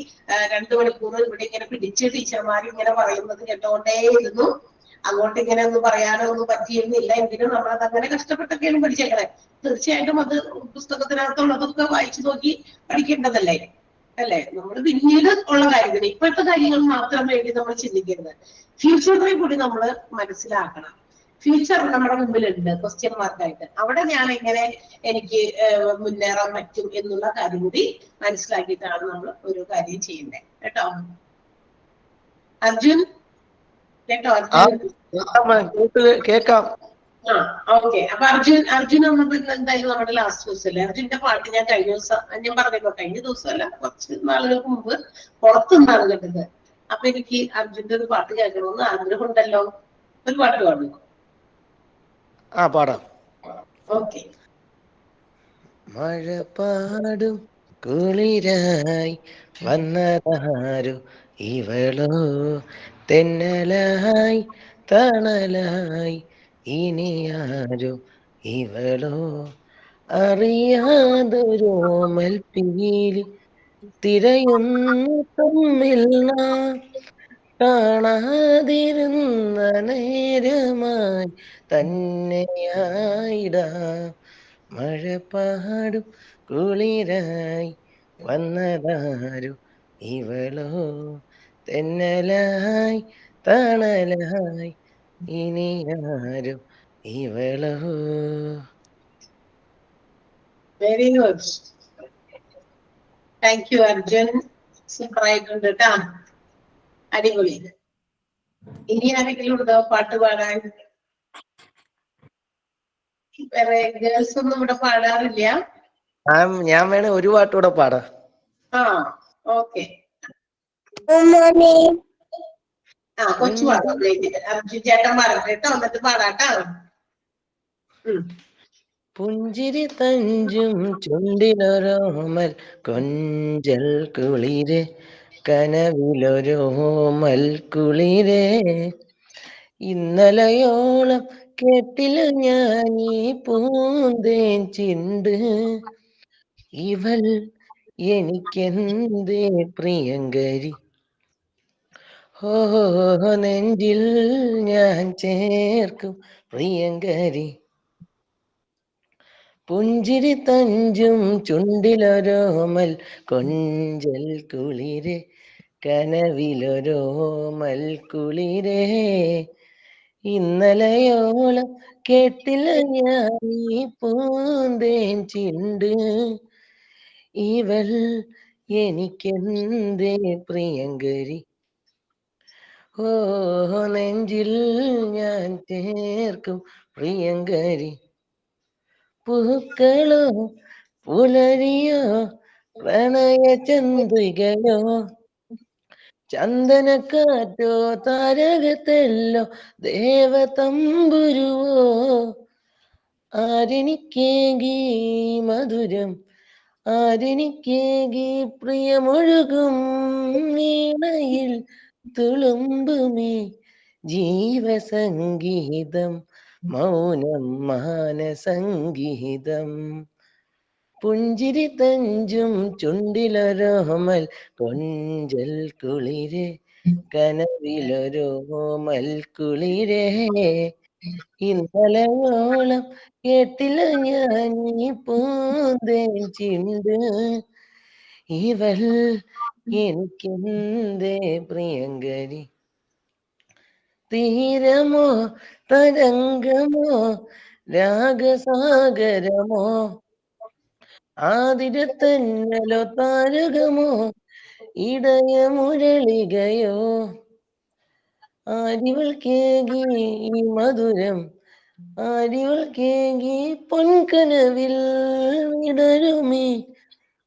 2 മണിക്കൂർ ഇവിടെ ഇങ്ങനെ പിടിച്ച് ടീച്ചർമാർ ഇങ്ങനെ പറയുന്നത് കേട്ടോണ്ടേയിരുന്നു. അങ്ങോട്ട് ഇങ്ങനെ ഒന്നും പറയാനോ ഒന്നും പറ്റിയിരുന്നില്ല. എങ്കിലും നമ്മളത് അങ്ങനെ കഷ്ടപ്പെട്ടൊക്കെയാണ് പഠിച്ചേക്കണേ. തീർച്ചയായിട്ടും അത് പുസ്തകത്തിനകത്തുള്ളതൊക്കെ വായിച്ചു നോക്കി പഠിക്കേണ്ടതല്ലേ അല്ലെ? നമ്മൾ പിന്നീട് ഉള്ള കാര്യങ്ങൾ, ഇപ്പോഴത്തെ കാര്യങ്ങൾ മാത്രം വേണ്ടി നമ്മൾ ചിന്തിക്കരുത്. ഫ്യൂച്ചറിനെ കൂടി നമ്മൾ മനസ്സിലാക്കണം. ഫ്യൂച്ചർ നമ്മുടെ മുമ്പിലുണ്ട് ക്വസ്റ്റ്യൻ മാർക്കായിട്ട്. അവിടെ ഞാൻ എങ്ങനെ എനിക്ക് മുന്നേറാൻ പറ്റും എന്നുള്ള കാര്യം കൂടി മനസ്സിലാക്കിയിട്ടാണ് നമ്മൾ ഓരോ കാര്യം ചെയ്യേണ്ടത് കേട്ടോ. അർജുൻ കേട്ടോ? കേക്കാം. ഓക്കെ, അപ്പൊ അർജുൻ എന്തായാലും നമ്മുടെ ലാസ്റ്റ് ദിവസമല്ലേ? അർജുന്റെ പാട്ട് ഞാൻ കഴിഞ്ഞ ദിവസം ഞാൻ പറഞ്ഞല്ലോ, കഴിഞ്ഞ ദിവസമല്ല കുറച്ച് നാളുകൾക്ക് മുമ്പ് പുറത്തുനിന്നാണ് കേട്ടത്. അപ്പൊ എനിക്ക് അർജുന്റെ ഒരു പാട്ട് കേൾക്കണമെന്ന് ആഗ്രഹമുണ്ടല്ലോ. ഒരു പാട്ട് പാടും? പാടാം. ഓക്കെ. മഴ പാടും കുളിരായി വന്നതാരു ഇവളോ, തെന്നലായി തണലായി ഇനിയാരു ഇവളോ, അറിയാതൊരോമൽ പീലി തിരയുന്നു തമ്മിൽ നാം, കാണാതിരുന്ന നേരമായി തന്നെയായിടാം. മഴ പാടും കുളിരായി വന്നതാരു ഇവളോ, തെന്നലായി തണലായി ഇനിയാരു ഇവളോ. Very good, thank you Arjun. Super ആയിട്ടുണ്ട് കേട്ടാ, അടിപൊളി. ഇനി ആരെങ്കിലും ഉണ്ടോ പാട്ട് പാടാൻ? വേറെ ഗേൾസ് ഒന്നും ഇവിടെ പാടാറില്ല. ഞാൻ വേണേ ഒരു പാട്ടുകൂടെ പാടാം. ഓക്കെ. കൊച്ചു പാടാം. അർജുൻ ചേട്ടൻ പാടട്ടെ കേട്ടോ, എന്നിട്ട് പാടാട്ടാ. പുഞ്ചിരി തഞ്ചും ചുണ്ടിലൊരോമൽ കൊഞ്ചൽ കുളിരെ, കനവിലൊരോമൽ കുളിരെ, ഇന്നലയോളം കേട്ടില്ല ഞാൻ ഈ പൂന്തേൻ ചിണ്ട്, ഇവൾ എനിക്കെന്തേ പ്രിയങ്കരി, ഓ നെഞ്ചിൽ ഞാൻ ചേർക്കും പ്രിയങ്കരി, പുഞ്ചിരി തഞ്ചും ചുണ്ടിലൊരോമൽ കൊഞ്ചൽ കുളിരെ, കനവിലൊരോമൽ കുളിരേ. ഇന്നലെയോളം കേട്ടില്ല ഞാൻ ഈ പൂന്തേൻ ചിണ്ട്, ഇവൾ എനിക്കെന്തേ പ്രിയങ്കരി. ഓ നെഞ്ചിൽ ഞാൻ ചേർക്കും പ്രിയങ്കരി, പൂക്കളോ പുലരിയോ പ്രണയ ചന്ദ്രികയോ, ചന്ദനക്കാറ്റോ താരകത്തെല്ലോ ദേവതമ്പുരുവോ, ആരെനിക്കേകി മധുരം, ആരെനിക്കേകി പ്രിയമൊഴുകും വീണയിൽ തുളുമ്പുമീ ജീവസംഗീതം, മൗനം മാനസംഗീതം. പുഞ്ചിരി തഞ്ചും ചുണ്ടിലൊരോമൽ കൊഞ്ചൽ കുളിരെ, കനവിലൊരോമൽ കുളിരേ. ഇന്നലെയോളം കേട്ടില്ല ഞാൻ ഈ പൂന്തേൻ ചിണ്ട്, ഇവൾ എനിക്കെന്തേ പ്രിയങ്കരി. തീരമോ തരംഗമോ രാഗസാഗരമോ, ആതിരത്തന്നലോ താരകമോ ഇടയമുരളികയോ, ആരിവൾ കേകി ഈ മധുരം, ആരിവൾ കേകി പൊൻകനവിൽ വിടരുമീ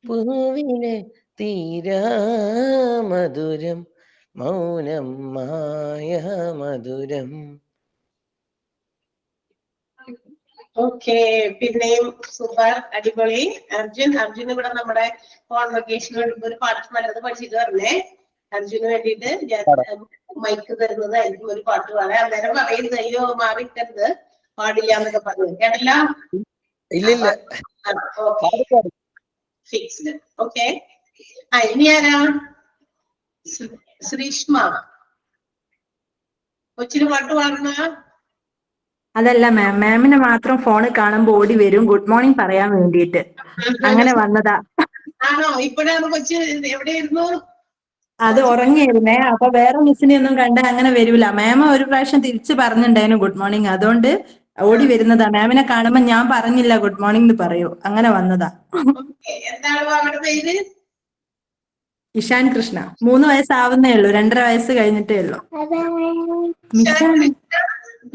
പൂവിലെ തീരാ മധുരം, മൗനം മായ മധുരം. ഓക്കെ, പിന്നെയും സൂപ്പർ, അടിപൊളി. അർജുൻ ഇവിടെ നമ്മുടെ കോൺവെക്കേഷന് വേണ്ടി ഒരു പാട്ട് നല്ലത് പഠിച്ചിട്ട് പറഞ്ഞേ. അർജുന് വേണ്ടിയിട്ട് ഞാൻ മൈക്ക് തരുന്നതായിരിക്കും, ഒരു പാട്ട് പാടാൻ. അന്നേരം പറയുന്നത് അയ്യോ മാറിക്കരുത്, പാടില്ല എന്നൊക്കെ പറഞ്ഞു. കേട്ടല്ലോ? ഇല്ലില്ല, ഫിക്സ്ഡ്. ഓക്കെ, ഇനി ആരാ? ശ്രീഷ്മ കൊച്ചിന് പാട്ട് പാടുന്ന? അതല്ല മാം, മാമിനെ മാത്രം ഫോണ് കാണുമ്പോ ഓടി വരും ഗുഡ് മോർണിംഗ് പറയാൻ വേണ്ടിയിട്ട്, അങ്ങനെ വന്നതാ. ആണോ? ഇപ്പോഴാണ് കൊച്ച് എവിടെയായിരുന്നു? അത് ഉറങ്ങിയിരുന്നേ, അപ്പൊ വേറെ മിസ്സിനെ ഒന്നും കണ്ട അങ്ങനെ വരൂല. മാം ഒരു പ്രാവശ്യം തിരിച്ചു പറഞ്ഞിട്ടുണ്ടായിരുന്നു ഗുഡ് മോർണിംഗ്, അതുകൊണ്ട് ഓടി വരുന്നതാ. മാമിനെ കാണുമ്പോ ഞാൻ പറഞ്ഞില്ല ഗുഡ് മോർണിംഗ് എന്ന് പറയൂ, അങ്ങനെ വന്നതാ. എന്താണ് അവരുടെ പേര്? ഇഷാൻ കൃഷ്ണ. 3 വയസ്സാവുന്നേ ഉള്ളൂ, 2.5 വയസ്സ് കഴിഞ്ഞിട്ടേ ഉള്ളൂ.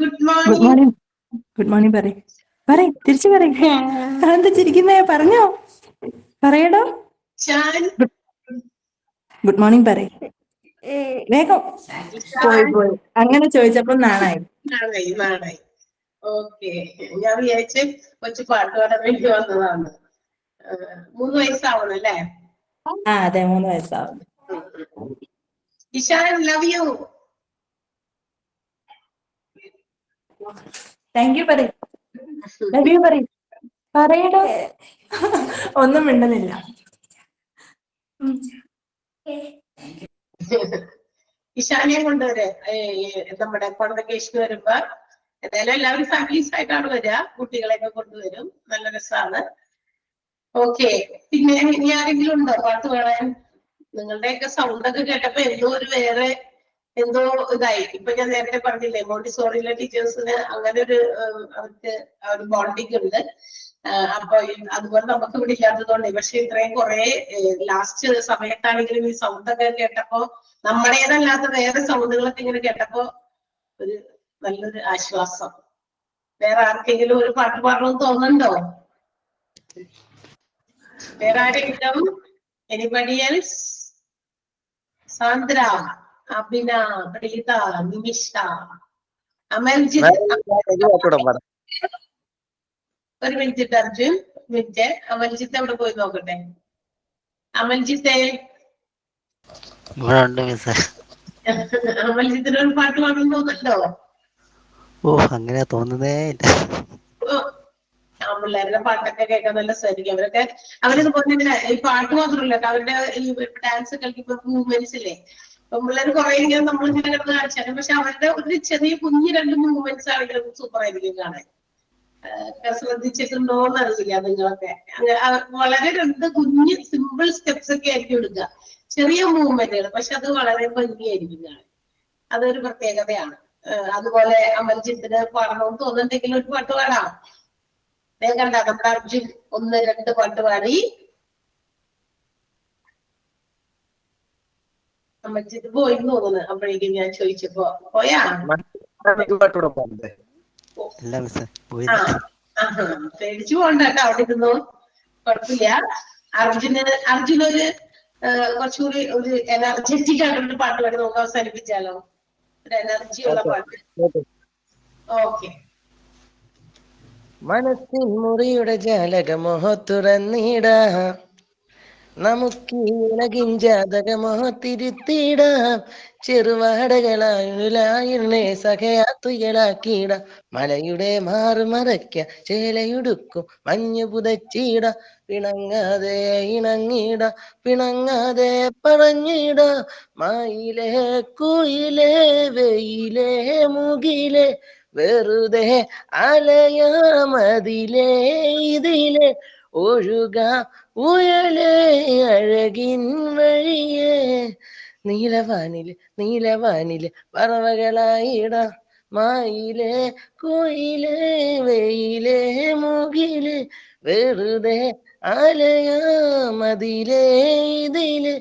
Good good morning. Morning. Good morning പറയ് തിരിച്ചു പറയ്. എന്താ ചിരിക്കുന്നേ? പറഞ്ഞോ, പറയടോ. ഗുഡ് മോർണിംഗ് പറയ് വേഗം. പോയി അങ്ങനെ ചോദിച്ചപ്പോ നാണായി. ഓക്കെ, ഞാൻ വിചാരിച്ച് കൊച്ചു പാട്ട് പാടാൻ വേണ്ടി വന്നതാണ്. 3 വയസ്സാവണം അല്ലേ? അതെ, 3 വയസ്സാവുന്നു. Ishaan, love you. Thank you പറയ്. ലവ് യു പറയടോ. ഒന്നും മിണ്ടുന്നില്ല. ഇഷാനിയെ കൊണ്ടുവരെ നമ്മുടെ കോൺവെക്കേഷന് വരുമ്പോ എന്തായാലും എല്ലാവരും ഫാമിലീസ് ആയിട്ടാണ് വരിക, കുട്ടികളെയൊക്കെ കൊണ്ടുവരും, നല്ല രസമാണ്. ഓക്കെ, പിന്നെ ഇനി ആരെങ്കിലും ഉണ്ടോ പാട്ട് പാടാൻ? നിങ്ങളുടെയൊക്കെ സൗണ്ടൊക്കെ കേട്ടപ്പോ എന്തോ ഇതായി. ഇപ്പൊ ഞാൻ നേരത്തെ പറഞ്ഞില്ലേ, മോണ്ടിസോറിയിലെ ടീച്ചേഴ്സിന് അങ്ങനെ അവർക്ക് ഒരു ബോണ്ടിങ് ഉണ്ട്. അപ്പൊ അതുപോലെ നമുക്ക് ഇവിടെ ഇല്ലാത്തതുകൊണ്ട്, പക്ഷെ ഇത്രയും കുറെ ലാസ്റ്റ് സമയത്താണെങ്കിലും ഈ സൗണ്ടൊക്കെ കേട്ടപ്പോ, നമ്മുടേതല്ലാത്ത വേറെ സൗണ്ടുകളൊക്കെ ഇങ്ങനെ കേട്ടപ്പോ ഒരു നല്ലൊരു ആശ്വാസം. വേറെ ആർക്കെങ്കിലും ഒരു പാട്ട് പാടണമെന്ന് തോന്നുന്നുണ്ടോ? വേറെ ആരെങ്കിലും? Anybody else? Sandra, Abhina, Preetha, Nimisha, Amaljith. ഒരു മിനിറ്റ് അർജുൻ, മിനിറ്റ്. അമൽജിത്ത് എവിടെ പോയി നോക്കട്ടെ. അമൽജിത്തെ, അമൽജിത്തിന് ഒരു പാട്ട് പാടണം തോന്നുന്നുണ്ടോ? ഓ, അങ്ങനെ തോന്നുന്നേ ഇല്ല. പിള്ളേരുടെ പാട്ടൊക്കെ കേൾക്കാൻ നല്ല രസമായിരിക്കും. അവരിതുപോലെ തന്നെ ഈ പാട്ട് മാത്രമല്ല, അവരുടെ ഈ ഡാൻസ് കളിക്കുമ്പോ മൂവ്മെന്റ്സ് ഇല്ലേ, പിള്ളേർ കുറെ ഇങ്ങനെ നമ്മളിങ്ങനെ കിടന്ന് കാണിച്ചാലും പക്ഷെ അവരുടെ ഒരു ചെറിയ കുഞ്ഞു 2 മൂവ്മെന്റ്സ് ആണെങ്കിലും സൂപ്പർ ആയിരിക്കും കാണാൻ. ശ്രദ്ധിച്ചിട്ടുണ്ടോ എന്നറിയില്ല നിങ്ങളൊക്കെ. വളരെ 2 കുഞ്ഞ് സിമ്പിൾ സ്റ്റെപ്സ് ഒക്കെ ആയിരിക്കും എടുക്കുക, ചെറിയ മൂവ്മെന്റുകൾ, പക്ഷെ അത് വളരെ ഭംഗിയായിരിക്കും കാണാൻ. അതൊരു പ്രത്യേകതയാണ്. അതുപോലെ അമൽജിത്തിന് പാടണമെന്ന് തോന്നുന്നുണ്ടെങ്കിൽ ഒരു പാട്ട് പാടാം. ഞാൻ കണ്ട നമ്മുടെ അർജുൻ 1, 2 പാട്ട് പാടി. അമൽജിത്ത് പോയിന്ന് തോന്നുന്നു. അപ്പോഴേക്കും ഞാൻ ചോദിച്ചപ്പോ പോയാ ഇല്ല മിസ്സേ പോയി. പേടിച്ചു പോകണ്ട കേട്ടോ, അവിടെ ഇരുന്നു, കുഴപ്പമില്ല. അർജുനൊരു കുറച്ചുകൂടി ഒരു എനർജറ്റിക് ആയിട്ടുള്ള പാട്ട് പാടി നമുക്ക് അവസാനിപ്പിച്ചാലോ? ഒരു എനർജിയുള്ള പാട്ട്. ഓക്കെ. മനസ്സിൻ മുറിയുടെ ജാലകമോ തുറന്നിടാം, നമുക്ക് ഉലകിൻ ജാതകമോ തിരുത്തിടാം, ചെറുവാടകളായുലായിരുന്നേ സഖയാത്തുകളാക്കിട, മലയുടെ മാറുമറയ്ക്ക ചേലയുടുക്കും മഞ്ഞു പുതച്ചിട, പിണങ്ങാതെ ഇണങ്ങിട പിണങ്ങാതെ പറഞ്ഞിട, മായിലേ കുയിലേ വെയിലേ മുകിലേ വെറുതെ അലയാമതിലേ ഇതിലേ ഒഴുക ഉയലേ അഴകിൻ വഴിയേ, നീലവാനില് പറവകളായിട, മായിലേ കുയിലേ വെയിലേ മുകിലേ വെറുതെ അലയാമതിലേ ഇതിലേ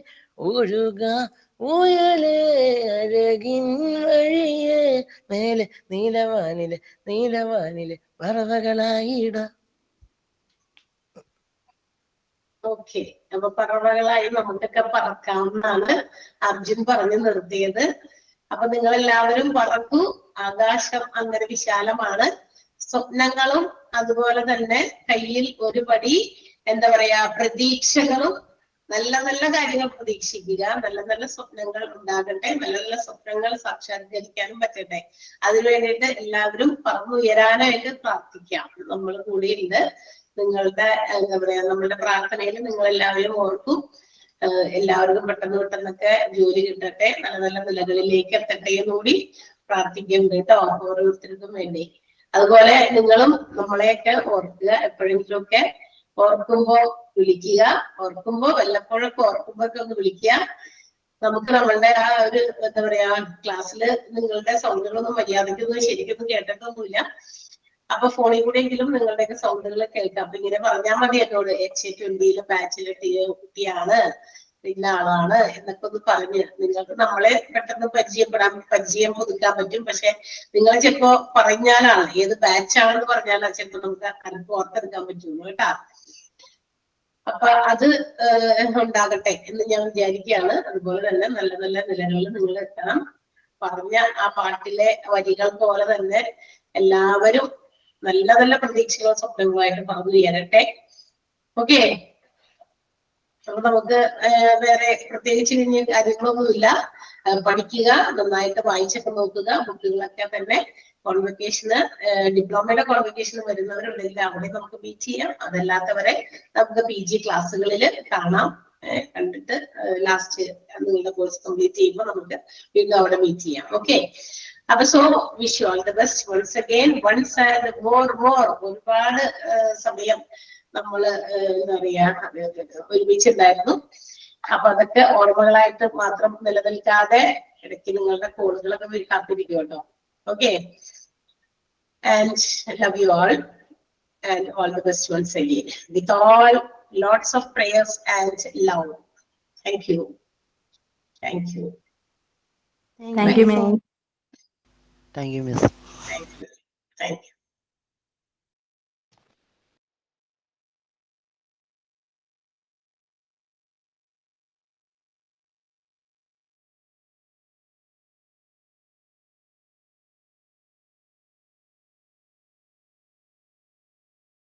ഒഴുക ഉയലേ അഴകിൻ വഴിയേ, മേലെ നീലവാനില് പറവകളായിട. ഓക്കെ, അപ്പൊ പറവകളായി നമുക്കൊക്കെ പറക്കാമെന്നാണ് അർജുൻ പറഞ്ഞു നിർത്തിയത്. അപ്പൊ നിങ്ങൾ എല്ലാവരും പറക്കൂ. ആകാശം അങ്ങനെ വിശാലമാണ്. സ്വപ്നങ്ങളും അതുപോലെ തന്നെ കയ്യിൽ ഒരു പടി എന്താ പറയാ പ്രതീക്ഷകളും, നല്ല നല്ല കാര്യങ്ങൾ പ്രതീക്ഷിക്കുക, നല്ല നല്ല സ്വപ്നങ്ങൾ ഉണ്ടാകട്ടെ, നല്ല നല്ല സ്വപ്നങ്ങൾ സാക്ഷാത്കരിക്കാനും പറ്റട്ടെ. അതിനു വേണ്ടിയിട്ട് എല്ലാവരും പറന്നുയരാനായിട്ട് പ്രാർത്ഥിക്കാം. നമ്മൾ കൂടിയുണ്ട്. നിങ്ങളുടെ എന്താ പറയാ നമ്മളുടെ പ്രാർത്ഥനയിൽ നിങ്ങൾ എല്ലാവരും ഓർക്കും. എല്ലാവർക്കും പെട്ടെന്നൊക്കെ ജോലി കിട്ടട്ടെ, നല്ല നല്ല നിലകളിലേക്ക് എത്തട്ടെ എന്നുകൂടി പ്രാർത്ഥിക്കുന്നുണ്ട് കേട്ടോ, ഓരോരുത്തർക്കും വേണ്ടി. അതുപോലെ നിങ്ങളും നമ്മളെയൊക്കെ ഓർക്കുക, എപ്പോഴെങ്കിലും ഒക്കെ ഓർക്കുമ്പോ വിളിക്കുക, വല്ലപ്പോഴൊക്കെ ഓർക്കുമ്പോഴൊക്കെ ഒന്ന് വിളിക്കുക. നമുക്ക് നമ്മളുടെ ആ ഒരു എന്താ പറയാ ക്ലാസ്സില് നിങ്ങളുടെ സൗണ്ടുകളൊന്നും മര്യാദയ്ക്കൊന്നും ശരിക്കൊന്നും കേട്ടിട്ടൊന്നുമില്ല. അപ്പൊ ഫോണിൽ കൂടെയെങ്കിലും നിങ്ങളുടെയൊക്കെ സൗണ്ടുകൾ കേൾക്കാം. അപ്പൊ ഇങ്ങനെ പറഞ്ഞാൽ മതി എന്നോട്, HA20 ബാച്ചിലെ കുട്ടിയാണ്, ഇന്ന ആളാണ് എന്നൊക്കെ ഒന്ന് പറഞ്ഞ് നിങ്ങൾക്ക് നമ്മളെ പെട്ടെന്ന് പരിചയം പുതുക്കാൻ പറ്റും. പക്ഷെ നിങ്ങൾ ചിലപ്പോ പറഞ്ഞാലാണ്, ഏത് ബാച്ചാണെന്ന് പറഞ്ഞാലാണ് ചിലപ്പോ നമുക്ക് കറക്റ്റ് ഓർത്തെടുക്കാൻ പറ്റുള്ളൂ കേട്ടാ. അപ്പൊ അത് ഉണ്ടാകട്ടെ എന്ന് ഞാൻ വിചാരിക്കുകയാണ്. അതുപോലെ തന്നെ നല്ല നല്ല നിലകളിൽ നിങ്ങൾ എത്തണം. പറഞ്ഞ ആ പാട്ടിലെ വരികൾ പോലെ തന്നെ എല്ലാവരും നല്ല നല്ല പ്രതീക്ഷകളും സ്വപ്നങ്ങളുമായിട്ട് പറഞ്ഞുയരട്ടെ. ഓക്കെ, അപ്പൊ നമുക്ക് വേറെ പ്രത്യേകിച്ച് ഇനി കാര്യങ്ങളൊന്നുമില്ല. പഠിക്കുക, നന്നായിട്ട് വായിച്ചൊക്കെ നോക്കുക. ബുക്കുകളൊക്കെ തന്നെ കോൺവെക്കേഷന്, ഡിപ്ലോമയുടെ കോൺവെക്കേഷന് വരുന്നവരുണ്ടെങ്കിൽ അവിടെ നമുക്ക് മീറ്റ് ചെയ്യാം. അതല്ലാത്തവരെ നമുക്ക് PG ക്ലാസ്സുകളിൽ കാണാം. കണ്ടിട്ട് ലാസ്റ്റ് നിങ്ങളുടെ കോഴ്സ് കംപ്ലീറ്റ് ചെയ്യുമ്പോൾ നമുക്ക് വീണ്ടും അവിടെ മീറ്റ് ചെയ്യാം. ഓക്കെ, അപ്പൊ so wish you all the best once again. Once and more ഒരുപാട് സമയം നമ്മള് എന്താ പറയാ ഒരുമിച്ചുണ്ടായിരുന്നു. അപ്പൊ അതൊക്കെ ഓർമ്മകളായിട്ട് മാത്രം നിലനിൽക്കാതെ ഇടയ്ക്ക് നിങ്ങളുടെ കോളുകളൊക്കെ കാത്തിരിക്കും കേട്ടോ. Okay, and love you all and all the best once again with all lots of prayers and love. Thank you. Thank you, ma'am. Thank you, miss.